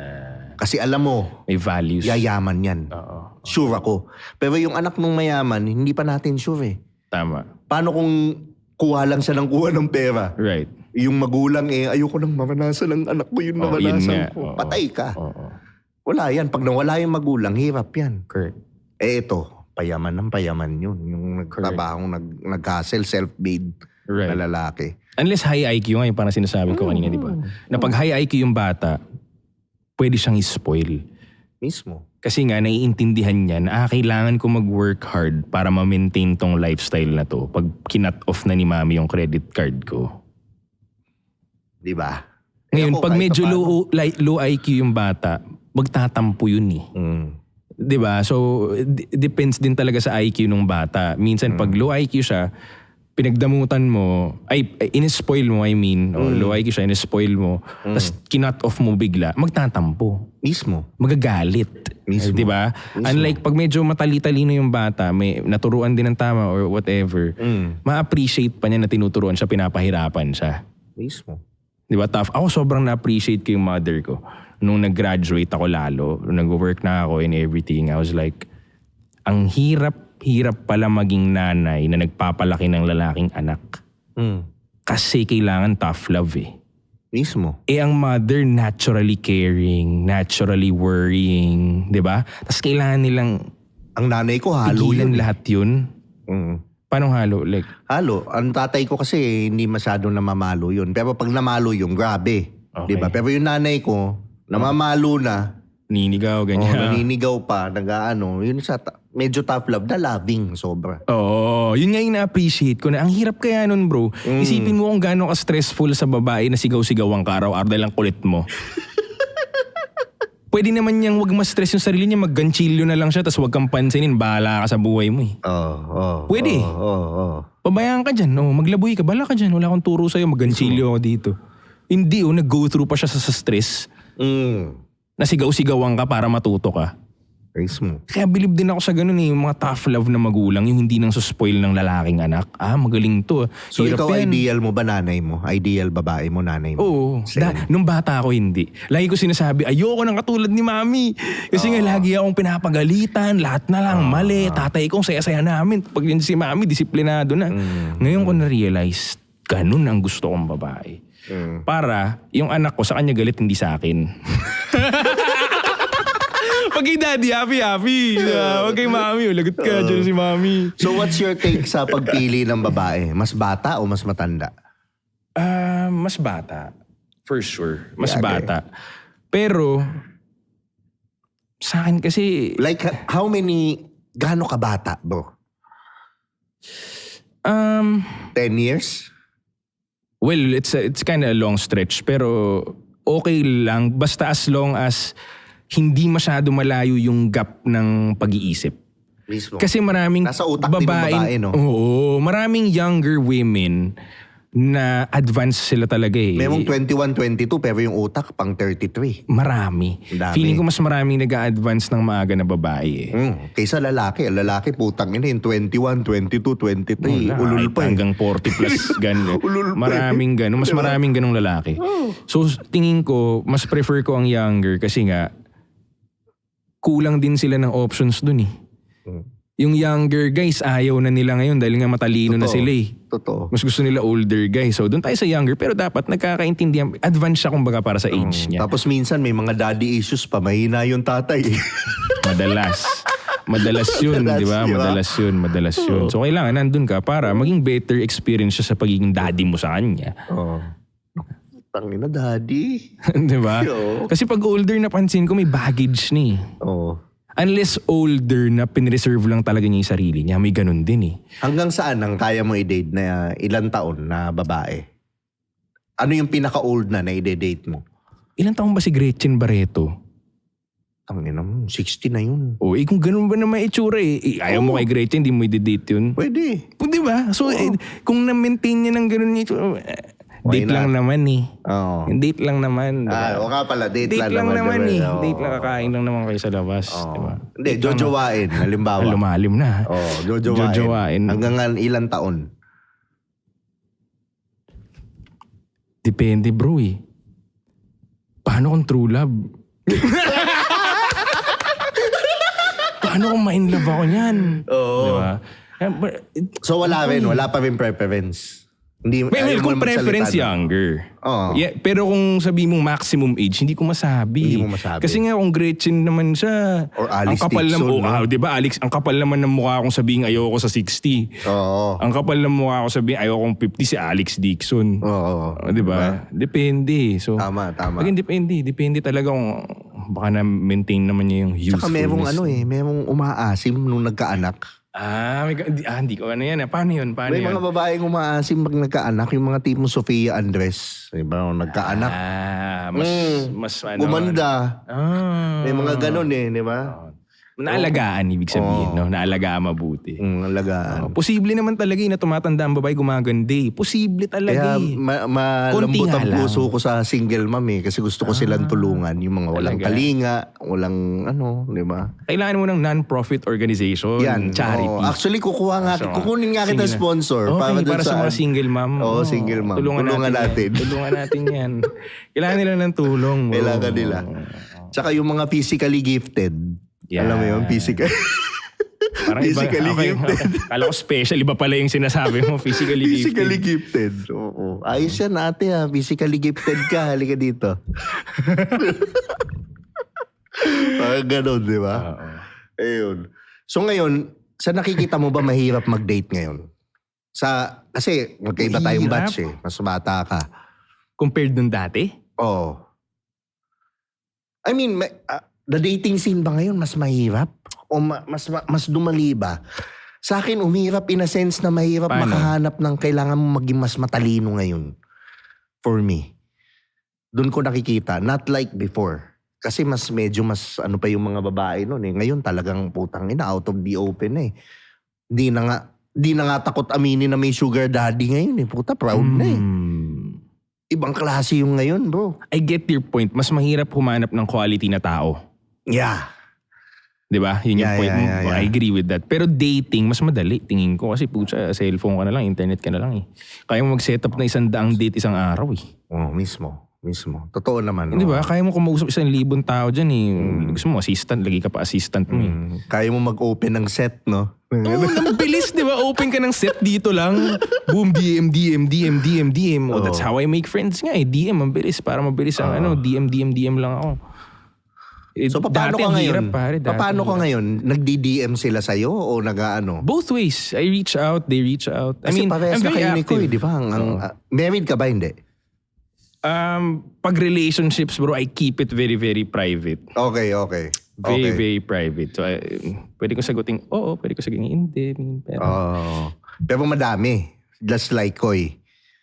Kasi alam mo, May values. yayaman yan. Oo. Sure ako. Pero yung anak mong mayaman, hindi pa natin sure eh. Tama. Paano kung kuha lang siya ng kuha ng pera? Right. Yung magulang ayoko nang maranasan ng anak ko yung naranasan nga. ko. Oo. Patay ka. Oo. Wala yan. Pag nawala yung magulang, hirap yan. Correct. Ito, payaman ng payaman yun. Yung nagtrabahong nag-hustle, self-made Right. na lalaki. Unless high IQ nga, yung parang sinasabi ko kanina, di ba? Na pag high IQ yung bata, pwede siyang i-spoil. Mismo. Kasi nga, naiintindihan niya na kailangan ko mag-work hard para ma-maintain tong lifestyle na to pag kinat off na ni mami yung credit card ko. Di ba? Ngayon, Ako, pag kahit medyo paano. low IQ yung bata, magtatampo yun eh. 'Di ba? So, depends din talaga sa IQ ng bata. Minsan, pag low IQ siya, pinagdamutan mo, in-spoil mo, low IQ siya, in-spoil mo, tapos kinat off mo bigla, magtatampo. Mismo. Magagalit. Mismo. 'Di ba? Unlike pag medyo matali-talino yung bata, may naturuan din ng tama or whatever, ma-appreciate pa niya na tinuturuan siya, pinapahirapan siya. Mismo. 'Di ba? Tough. Ako sobrang na-appreciate ko yung mother ko. Nung nag-graduate ako lalo, nung nag-work na ako and everything, I was like, ang hirap pala maging nanay na nagpapalaki ng lalaking anak. Kasi kailangan tough love eh. Mismo. Ang mother naturally caring, naturally worrying, 'di ba? Tapos kailangan nilang Ang nanay ko halo tigilan yun. lahat 'yun. Paano halo? Like, Halo. Ang tatay ko kasi hindi masyadong namamalo yun. Pero pag namalo yun, grabe. Okay. Diba? Pero yung nanay ko, namamalo na, Ninigaw, Oh, ganyan. naninigaw pa, nag-ano. Yun sa medyo tough love, na loving, sobra. Oo, yun nga yung na-appreciate ko na. Ang hirap kaya nun, bro. Isipin mo kung gaano ka-stressful sa babae na sigaw-sigawan ka araw-araw dahil ang kulit mo. Pwede naman niyang wag ma-stress yung sarili niya, mag-ganchilyo na lang siya, tapos wag kang pansinin, bahala ka sa buhay mo eh. Pwede. Pabayaan ka dyan, maglaboy ka, bahala ka dyan, wala akong turo sa'yo, mag-ganchilyo ako dito. Hindi, nag-go through pa siya sa stress. Nasigaw-sigawan ka para matuto ka. Mismo. Kaya believe din ako sa ganun eh, yung mga tough love na magulang, yung hindi nang suspoil ng lalaking anak. Magaling to. So Hirap ikaw, yan. ideal mo ba nanay mo? Ideal babae mo, nanay mo? Oo. Same. Nung bata ako hindi. Lagi ko sinasabi, ayoko ng katulad ni mami. Kasi nga lagi akong pinapagalitan, lahat na lang mali. Tatay ko, saya-saya namin. Pag yun si mami, disiplinado na. Ngayon ko na-realize, ganun ang gusto kong babae. Para yung anak ko sa kanya galit, hindi sa akin. Pag kay daddy, happy. Pag kay mami, lagot ka, dyan si mami. So what's your take sa pagpili ng babae? Mas bata o mas matanda? Mas bata. For sure. Mas Yeah, bata. Pero, sa akin kasi, Like, gaano ka bata, bro? 10 years? well, it's kind of a long stretch. Pero, okay lang. Basta as long as hindi masyado malayo yung gap ng pag-iisip. Mismo. Kasi maraming Nasa utak din ng babae, no? Oo, maraming younger women na advanced sila talaga eh. May mong 21, 22, pero yung utak pang 33. Marami. Dami. Feeling ko mas maraming nag-a-advance ng maaga na babae eh. Kaysa lalaki. Lalaki, putang ina yung 21, 22, 23. Ulul pa eh. Hanggang 40 plus gano'n. Ulul pa eh. Maraming gano'n. Mas maraming gano'ng lalaki. So tingin ko, mas prefer ko ang younger kasi nga, kulang din sila ng options dun eh. Yung younger guys, ayaw na nila ngayon dahil nga matalino na sila eh. Totoo. Mas gusto nila older guys. So doon tayo sa younger, pero dapat nagkakaintindihan. Advance siya kumbaga para sa age niya. Tapos minsan may mga daddy issues pa. Mahina yung tatay. Madalas. Madalas yun, di ba? Madalas yun. So kailangan nandun ka para maging better experience siya sa pagiging daddy mo sa kanya. Tangina, daddy. Di ba? Oo. Kasi pag older napansin ko may baggage ni. Unless older na pinreserve lang talaga niya yung sarili niya, may ganun din eh. Hanggang saan ang kaya mo i-date na ilang taon na babae? Ano yung pinaka-old na i-date mo? Ilang taon ba si Gretchen Barreto? Tangina mo, 60 na yun. Kung ganun ba na may itsura ayaw mo kay Gretchen, hindi mo i-date yun. Pwede. Di ba? So kung na-maintain niya ng ganun yung itsura, date lang naman eh. Date lang naman. Diba? O nga pala, date lang naman eh. Oo. Date lang, kakain lang naman kayo sa labas. Diba? Hindi, jojowain, halimbawa. Lumalim na. Jojowain. Hanggang ilang taon? Depende bro eh. Paano kung true love? Paano kung ma-inlove ako niyan? Diba? So wala pa rin preference. Hindi, ayaw mo kung naman preference salita, younger. Yeah, pero kung sabihin mong maximum age, hindi ko masabi. Hindi mo masabi. Kasi nga kung Gretchen naman siya, Or Alice ang kapal Dixon, no? di ba Alex, ang kapal naman ng mukha kung sabihin ayoko sa 60. Ang kapal ng mukha kung sabihin ayoko kung 50 si Alex Dixon. Di ba? Depende. So, Tama. Again, depende talaga kung baka na-maintain naman niya yung usefulness. Saka merong umaasim nung nagkaanak. Hindi ko yan. Paano yun? May mga babaeng umaasim pag nagkaanak, yung mga tipong Sofia Andres. Diba? Nagkaanak. Mas gumanda. May mga ganun di ba? Naalagaan, ibig sabihin, no? Naalagaan mabuti. Alagaan. Posible naman talaga na tumatanda ang babae gumaganda. Posible talaga. Kaya malambot ang puso ko sa single mom kasi gusto ko silang tulungan. Yung mga walang kalinga, walang di ba? Kailangan mo ng non-profit organization, yan, charity. Actually, kukunin nga kita sponsor. Para sa mga single mom. Single mom. Tulungan natin. Tulungan natin yan. Kailangan nila ng tulong. Kailangan nila. Tsaka yung mga physically gifted. Yeah. Alam mo yun, physically gifted. Kala ko special, iba pala yung sinasabi mo, physically gifted. Oo. Ayos yan ate physically gifted ka, halika dito. Ganon, di ba? Ayun. So ngayon, sa nakikita mo ba mahirap mag-date ngayon? Kasi magkaiba tayong batch mas bata ka. Compared nung dati? Oo. I mean, the dating scene ba ngayon mas mahirap? O mas dumali ba? Sa akin, umihirap in a sense na mahirap Paano? makahanap ng kailangan mo maging mas matalino ngayon. For me. Doon ko nakikita. Not like before. Kasi medyo mas ano pa yung mga babae noon eh. Ngayon talagang putang ina, out of the open eh. Di na nga takot aminin na may sugar daddy ngayon eh. Puta, proud na eh. Ibang klase yung ngayon, bro. I get your point. Mas mahirap humanap ng quality na tao. Yeah. 'Di ba? Yun yung point mo. Yeah. I agree with that. Pero dating, mas madali. Tingin ko kasi pucha, cellphone ka na lang, internet ka na lang eh. Kaya mo mag-set up na 100 date isang araw eh. Oh, mismo. Totoo naman. Di ba? Kaya mo kumausap 1,000 tao dyan eh. Gusto mo assistant, lagi ka pa assistant mo eh. Kaya mo mag-open ng set, no? Oo, mabilis, di ba? Open ka ng set dito lang. Boom, DM. Oh, that's how I make friends nga eh. DM, mabilis. Para mabilis ang DM lang ako. So, paano Dati ka ang ngayon? hirap, pare. Dati Paano ang ka hirap. ngayon? Nagdi-DM sila sa'yo o nag-ano? Both ways. I reach out, they reach out. Kasi parehas I'm na very kayo ni Koy, active. di ba? Married ka ba? Hindi. Pag relationships, bro, I keep it very, very private. Okay. Very, very private. So, pwede ko sagutin, oo, pwede ko sagutin, hindi. Pero Pero madami. Just like Koy.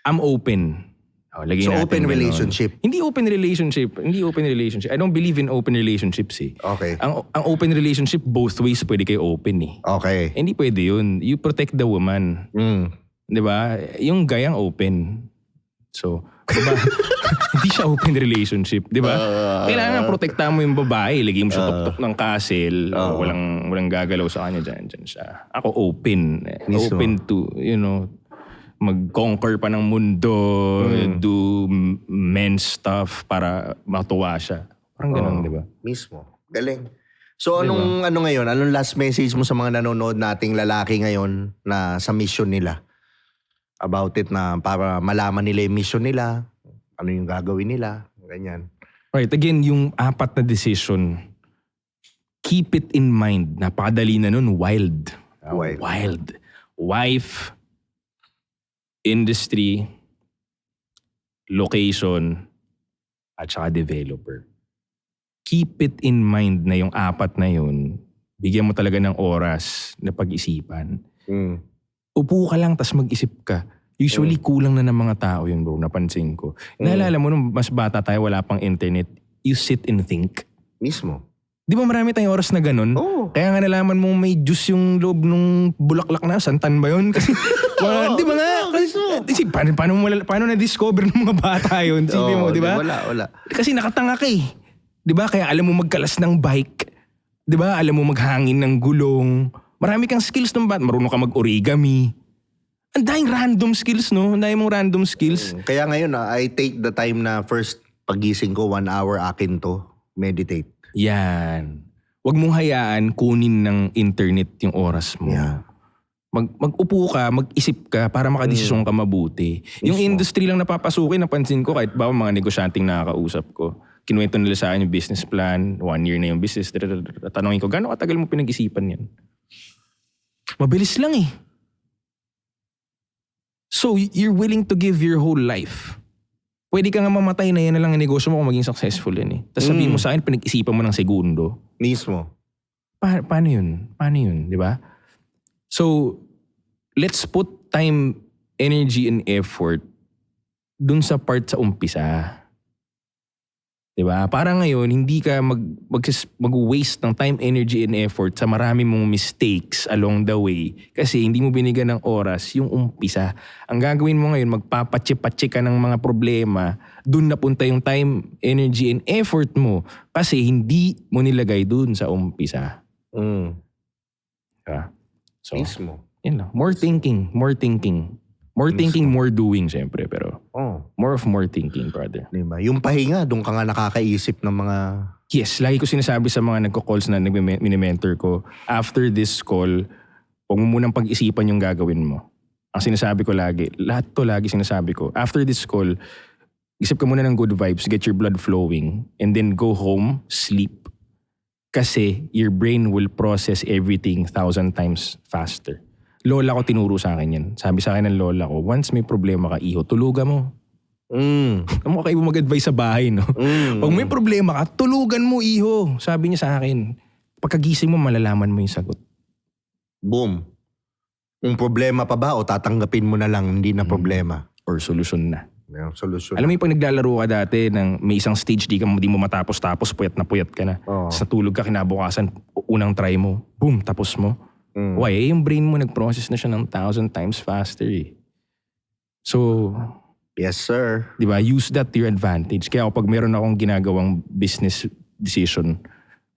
I'm open. Lagyan So, natin open ganon. relationship. Hindi open relationship. I don't believe in open relationships eh. Okay. Ang open relationship, both ways pwede kayo open eh. Okay. Hindi pwede yun. You protect the woman. Di ba? Yung guy ang open. So, diba? Hindi siya open relationship. Di ba? Kailangan protektahan mo yung babae. Lagyan mo siya tuktok ng castle. Walang gagalaw sa kanya dyan siya. Ako open. Mismo. Open to, mag-conquer pa ng mundo, do men's stuff para matuwa siya. Parang ganun, di ba? Mismo. Galing. So, anong last message mo sa mga nanonood nating lalaki ngayon na sa mission nila? About it na para malaman nila yung mission nila, ano yung gagawin nila, ganyan. Right, again, yung 4 na decision, keep it in mind. Napakadali na nun, wild. Wild. Wife, industry, location, at saka developer. Keep it in mind na yung 4 na yun, bigyan mo talaga ng oras na pag-isipan. Upo ka lang tas mag-isip ka. Usually kulang na ng mga tao yun, bro, napansin ko. Naalala mo nung mas bata tayo, wala pang internet, you sit and think. Mismo. Di ba marami tayong oras na ganun? Oo. Kaya nga nalaman mo may juice yung loob nung bulaklak na, santan ba yun? Kasi, di ba nga? Kasi, paano na-discover ng mga bata yun? Sipin mo, di ba? Wala. Kasi nakatanga ka eh. Di ba? Kaya alam mo magkalas ng bike. Di ba? Alam mo maghangin ng gulong. Marami kang skills nung bat. Marunong ka mag-origami. Ang daming random skills, no? Ang daming mong random skills. Kaya ngayon, I take the time na first pagising ko, 1 hour akin to, meditate. Yan. Huwag mong hayaan kunin ng internet yung oras mo. Yeah. Mag-upo ka, mag-isip ka para makadesisyon ka mabuti. Yung industry lang napapasukin, napansin ko kahit ba mga negosyanteng nakakausap ko. Kinuwento nila sa akin yung business plan, 1 year na yung business. Tanongin ko, gano'ng katagal mo pinag-isipan yan? Mabilis lang eh. So, you're willing to give your whole life. Pwede ka nga mamatay na yan na lang ang negosyo mo kung maging successful yan eh. Tapos sabihin mo sa akin, pinag-isipan mo ng segundo. Mismo. Paano yun? Paano yun? Di ba? So, let's put time, energy, and effort dun sa part sa umpisa. Di ba? Para ngayon, hindi ka mag-waste ng time, energy, and effort sa marami mong mistakes along the way kasi hindi mo binigyan ng oras yung umpisa. Ang gagawin mo ngayon, magpapatsi-patsi ka ng mga problema, dun napunta yung time, energy, and effort mo kasi hindi mo nilagay dun sa umpisa. Diba? So, Mismo. yun lang. More thinking. More thinking, more doing, syempre. Pero more thinking, brother. Diba? Yung pahinga, doon ka nga nakakaisip ng mga... Yes, lagi ko sinasabi sa mga nagko-calls na mini-mentor ko, after this call, huwag mo munang pag-isipan yung gagawin mo. Ang sinasabi ko lagi, lahat to lagi sinasabi ko, after this call, isip ka muna ng good vibes, get your blood flowing, and then go home, sleep. Kasi your brain will process everything 1,000 times faster. Lola ko tinuro sa akin yan. Sabi sa akin ng lola ko, once may problema ka, iho, tulugan mo. Ang mga kayo mag-advise sa bahay, no? Pag may problema ka, tulugan mo, iho. Sabi niya sa akin, pagkagising mo, malalaman mo yung sagot. Boom. Kung problema pa ba o tatanggapin mo na lang, hindi na problema. Or solusyon na. May solusyon. Alam mo yung pag naglalaro ka dati, may isang stage, di mo matapos-tapos, puyat ka na. Tapos natulog ka, kinabukasan, unang try mo, boom, tapos mo. Why? Yung brain mo nag-process na siya ng 1,000 times faster eh. So, yes, sir. di ba, use that to your advantage. Kaya kapag meron akong ginagawang business decision,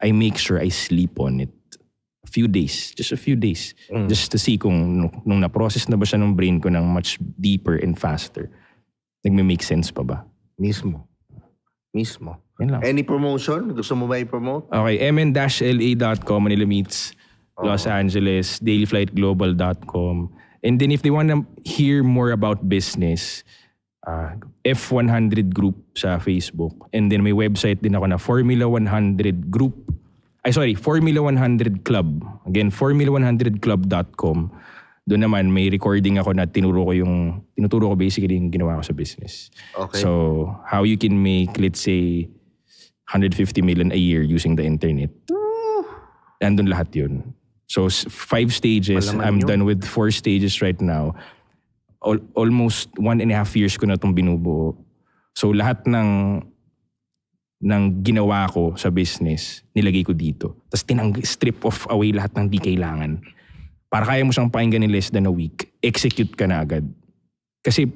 I make sure I sleep on it. A few days. Just to see kung nung na-process na ba siya ng brain ko ng much deeper and faster. Nagme-make sense pa ba? Mismo. Yan lang. Any promotion? Gusto mo ba i-promote? Okay, mn-la.com, Manila Meets Los Angeles, dailyflightglobal.com. And then if they want to hear more about business, F100 Group sa Facebook. And then may website din ako na Formula 100 Group. Formula 100 Club. Again, formula100club.com. Doon naman may recording ako na tinuturo ko basically yung ginawa ko sa business. Okay. So, how you can make, let's say, 150 million a year using the internet. Andun lahat yun. So, 5 stages. Malaman I'm yun. done with 4 stages right now. Almost 1.5 years ko na itong binubuo. So, lahat ng ginawa ko sa business, nilagay ko dito. Tapos strip off away lahat ng di kailangan. Para kaya mo siyang pakinggan in less than a week. Execute ka na agad. Kasi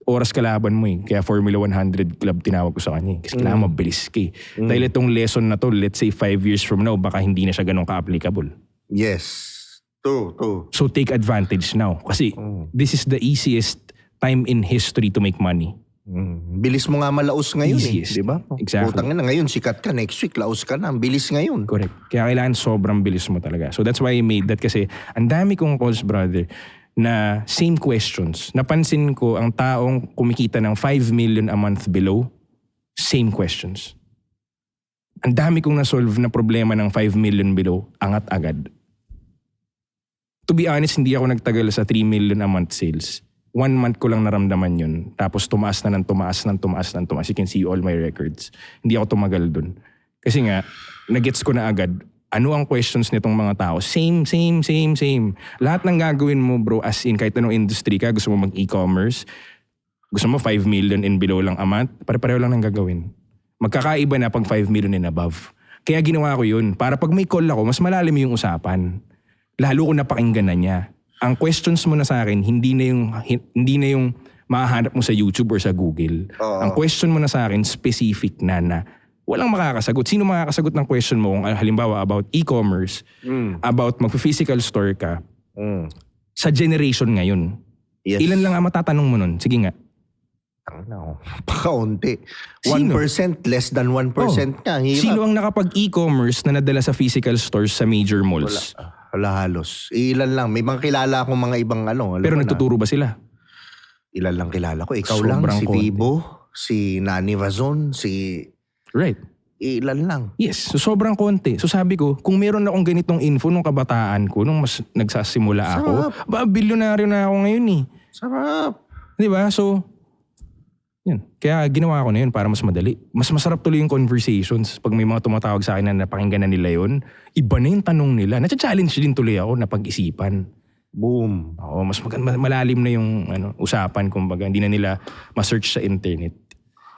oras kalaban mo eh. Kaya Formula 100 Club tinawag ko sa kanya eh. Kasi kailangan mabilis ka eh. Dahil itong lesson na to, let's say 5 years from now, baka hindi na siya ganun ka-applicable. Yes. True. So take advantage now. Kasi this is the easiest time in history to make money. Bilis mo nga malaos ngayon Easiest. eh. Di ba? Exactly. Putang na ngayon, sikat ka. Next week, laos ka na. Ang bilis ngayon. Correct. Kaya kailangan sobrang bilis mo talaga. So that's why I made that kasi ang dami kong calls, brother, na same questions. Napansin ko ang taong kumikita ng 5 million a month below, same questions. Ang dami kong na-solve na problema ng 5 million below, angat agad. To be honest, hindi ako nagtagal sa 3 million a month sales. 1 month ko lang naramdaman yun. Tapos tumaas na ng tumaas. You can see all my records. Hindi ako tumagal dun. Kasi nga, nagets ko na agad, ano ang questions nitong mga tao? Same. Lahat ng gagawin mo, bro, as in kahit anong industry ka, gusto mo mag-e-commerce, gusto mo 5 million and below lang a month, pare-pareho lang ng gagawin. Magkakaiba na pag 5 million and above. Kaya ginawa ko yun. Para pag may call ako, mas malalim yung usapan. Lalo ko napakinggan na niya. Ang questions mo na sa akin, hindi na yung mahahanap mo sa YouTube or sa Google. Ang question mo na sa akin, specific na walang makakasagot. Sino makakasagot ng question mo kung halimbawa about e-commerce, about mag-physical store ka, sa generation ngayon? Yes. Ilan lang ang matatanong mo nun? Sige nga. Pakaunti. Sino? 1%, less than 1% nga. Hirap. Sino ang nakapag-e-commerce na nadala sa physical stores sa major malls? Wala halos. Ilan lang. May mga kilala akong mga ibang ano. Pero nagtuturo ba sila? Ilan lang kilala ko. Ikaw Sobrang lang, si konti. Vivo, si Nani Vazon, si... Right. Ilan lang. Yes, so sobrang konti. So sabi ko, kung meron akong ganitong info nung kabataan ko, nung mas nagsasimula ako, bilyonaryo na ako ngayon eh. Sarap. Di ba? So, yun. Kaya ginawa ko na yun para mas madali. Mas masarap tuloy yung conversations. Pag may mga tumatawag sa akin na napakinggan na nila yun, iba na yung tanong nila. Nacha-challenge din tuloy ako na pag-isipan. Boom. Oo, mas malalim na yung usapan, kumbaga. Hindi na nila ma-search sa internet.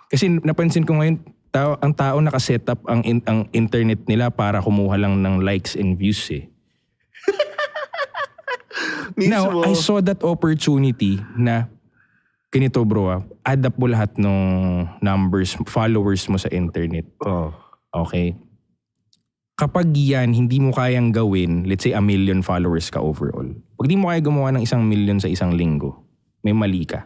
Kasi napansin ko ngayon, ang tao nakaset up ang internet nila para kumuha lang ng likes and views eh. Now, I saw that opportunity na ganito bro, add up mo lahat ng numbers, followers mo sa internet. Okay? Kapag yan, hindi mo kayang gawin, let's say 1 million followers ka overall. Pag di mo kaya gumawa ng 1 million sa isang linggo, may mali ka.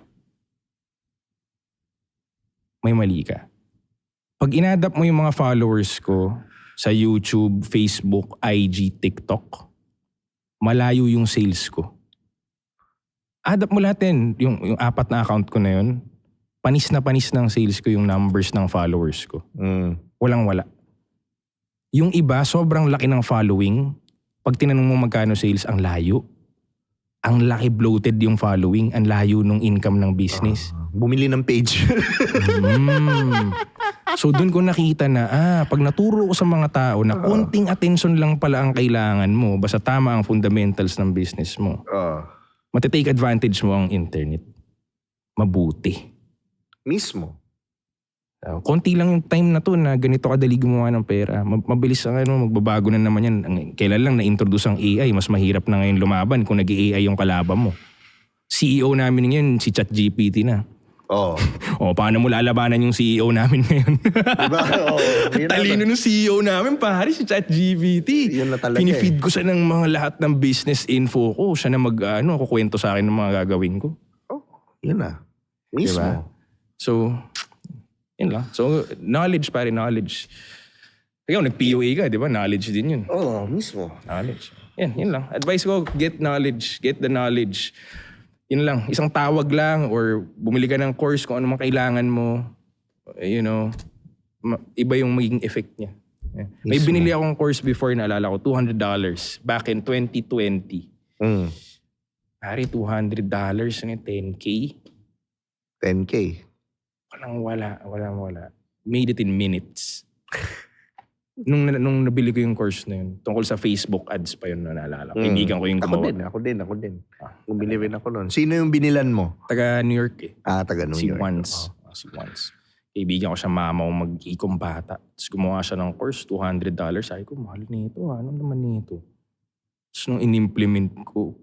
Pag in-adapt mo yung mga followers ko sa YouTube, Facebook, IG, TikTok, malayo yung sales ko. Adapt mo lahat din. Yung 4 na account ko na yun, panis ng sales ko yung numbers ng followers ko. Walang-wala. Yung iba, sobrang laki ng following. Pag tinanong mo magkano sales, ang layo. ang laki bloated yung following, ang layo nung income ng business. Bumili ng page. So doon ko nakita na, pag naturo ko sa mga tao na konting attention lang pala ang kailangan mo, basta tama ang fundamentals ng business mo, matitake advantage mo ang internet. Mabuti. Mismo. Konti lang yung time na to na ganito kadali gumawa ng pera. Mabilis ang magbabago na naman yan. Kailan lang na-introduce ang AI, mas mahirap na ngayon lumaban kung nag-AI yung kalaban mo. CEO namin ngayon, si ChatGPT na. Oo. Paano mo lalabanan yung CEO namin ngayon? Diba? Talino ng CEO namin, pare, si ChatGPT. Yun na talaga Pinifeed ko siya ng mga lahat ng business info ko. Siya na kukwento sa akin ng mga gagawin ko. Yun na. Mismo. Diba? So, yun lang. So, knowledge, pare, knowledge. Ikaw, nag-POA ka, di ba? Knowledge din yun. Mismo. Knowledge. Yun lang. Advice ko, get knowledge. Get the knowledge. Yun lang. Isang tawag lang or bumili ka ng course kung ano man kailangan mo. Iba yung magiging effect niya. May binili akong course before, naalala ko, $200 back in 2020. Pare, $200 na 10K. 10K. Walang wala. Made it in minutes. nung nabili ko yung course na yun, tungkol sa Facebook ads pa yun, naalala ko. Kaibigan ko yung gumawa. Ako din. Bumili rin ako nun. Sino yung binilan mo? Taga New York eh. Taga New York. Si Once. Kaibigan ko siya, mama ko mag-ikom bata. Tapos gumawa siya ng course, $200. Sabi ko, mahal nito. Ano naman nito? Tapos nung in-implement ko,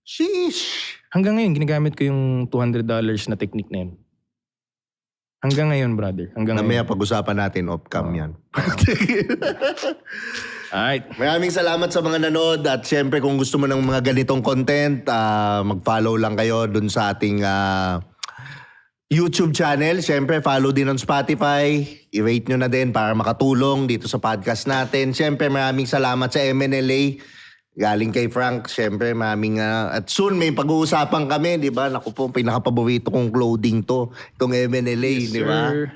sheesh! hanggang ngayon, ginagamit ko yung $200 na technique na yun. Hanggang ngayon, brother. Mamaya pag-usapan natin off-cam yan. Alright. Maraming salamat sa mga nanood at syempre kung gusto mo ng mga ganitong content, mag-follow lang kayo dun sa ating YouTube channel. Syempre, follow din on Spotify. I-rate nyo na din para makatulong dito sa podcast natin. Syempre, maraming salamat sa MNLA. Galing kay Frank, syempre, maraming... at soon, may pag-uusapan kami, di ba? Naku po, pinakapaborito kong clothing to. Itong MNLA, di ba? Sir.